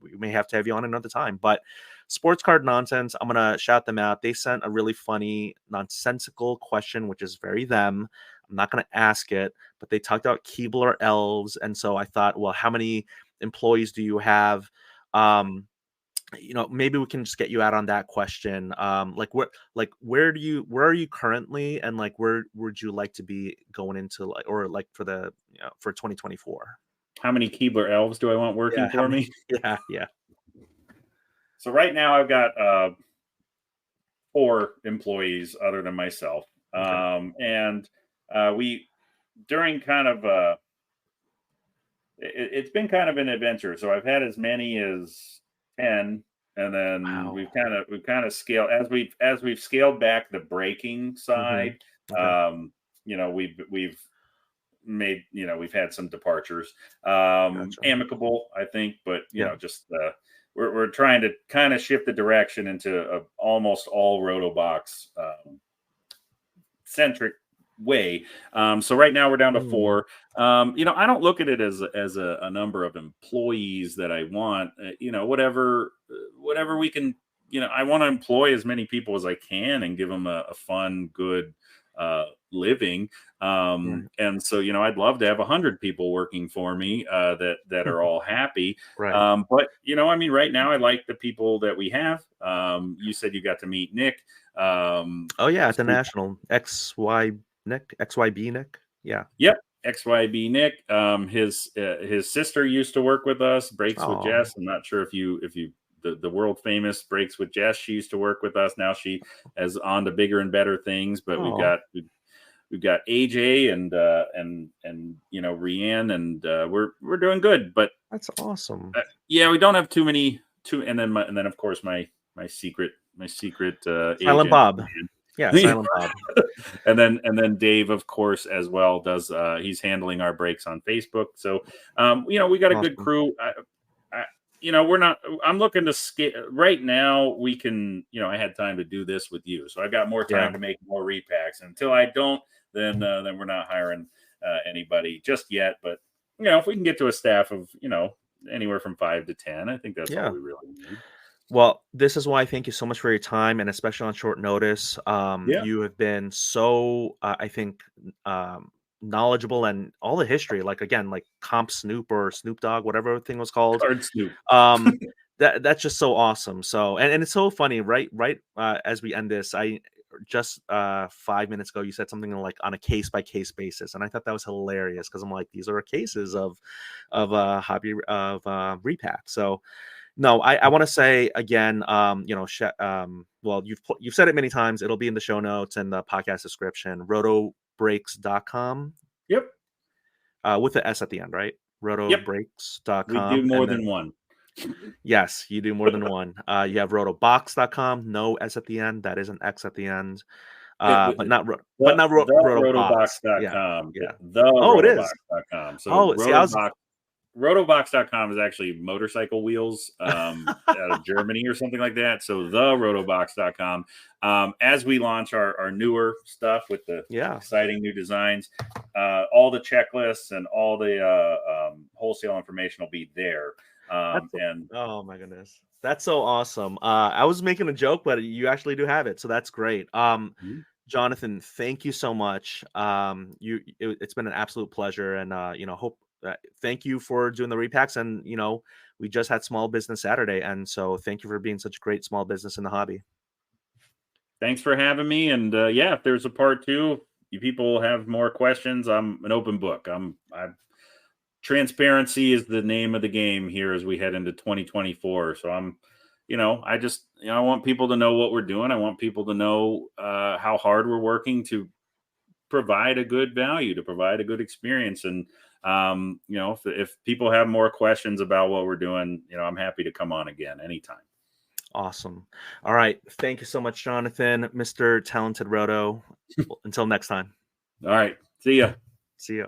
we may have to have you on another time. But Sports Card Nonsense, I'm gonna shout them out. They sent a really funny, nonsensical question, which is very them. I'm not gonna ask it, but they talked about Keebler elves, and so I thought, well, how many employees do you have? Maybe we can just get you out on that question. Where are you currently, and like where would you like to be going into, like, or like for the for 2024? How many Keebler elves do I want Yeah, working how for many? me? Yeah, yeah. So right now I've got 4 employees other than myself. And we during kind of it's been kind of an adventure. So I've had as many as 10, and then Wow. we've kind of scaled as we've scaled back the breaking Mhm. side. Okay. We've made, we've had some departures, Gotcha. amicable, I think, but Yeah. just we're trying to kind of shift the direction into almost all Roto Box centric way. So right now we're down to Mm. 4. I don't look at it as a number of employees that I want. Whatever we can. I want to employ as many people as I can and give them a fun, good living. Right. And so I'd love to have 100 people working for me that are all happy. Right. But I mean, right now I like the people that we have. You said you got to meet Nick. Oh, yeah, at the National. XYB Nick? Yeah. Yep, XYB Nick. His sister used to work with us, Breaks with Oh. Jess. I'm not sure if you the world famous Breaks with Jess. She used to work with us. Now she has on to bigger and better things. But Oh, we've got AJ and Rianne, and we're doing good. But that's awesome. yeah, we don't have too many. And then of course my secret Silent agent. Bob. Yeah, Silent Bob. And then Dave, of course, as well, does he's handling our breaks on Facebook. So we got a good Awesome. crew. We're not I'm looking to scale right now. We can, I had time to do this with you, so I got more Yeah. time to make more repacks. Until I don't, then we're not hiring anybody just yet. But if we can get to a staff of anywhere from 5 to 10, I think that's all Yeah. we really need. Well, this is why thank you so much for your time, and especially on short notice. Yeah. You have been so, I think, knowledgeable and all the history. Like again, like Comp Snoop or Snoop Dogg, whatever the thing was called. Card Snoop. Um, that's just so awesome. So, and it's so funny, right? As we end this, I just 5 minutes ago you said something like on a case by case basis, and I thought that was hilarious because I'm like, these are cases of hobby of repack. So no, I want to say again, well, you've said it many times. It'll be in the show notes and the podcast description. Rotobreaks.com Yep. with the S at the end, right? Yep. We do Rotobreaks.com, more and then than one. yes, you do more than one. You have rotobox.com, no S at the end. That is an X at the end. But not The Rotobox. Yeah, rotobox.com. yeah. The Oh, it is. rotobox.com. So Oh, see, I was. rotobox.com is actually motorcycle wheels out of Germany or something like that. So the rotobox.com. As we launch our newer stuff with the Yeah. exciting new designs, all the checklists and all the wholesale information will be there. And Oh my goodness. That's so awesome. I was making a joke, but you actually do have it, so that's great. Jonathan, thank you so much. It's been an absolute pleasure, and hope. Thank you for doing the repacks, and we just had Small Business Saturday, and so thank you for being such a great small business in the hobby. thanks for having me. And yeah, if there's a part 2, you people have more questions, I'm an open book. Transparency is the name of the game here as we head into 2024. So I want people to know what we're doing. I want people to know how hard we're working to provide a good value, to provide a good experience. And, if people have more questions about what we're doing, I'm happy to come on again anytime. Awesome. All right. Thank you so much, Jonathan, Mr. Talented Roto. Until next time. All right. See ya. See ya.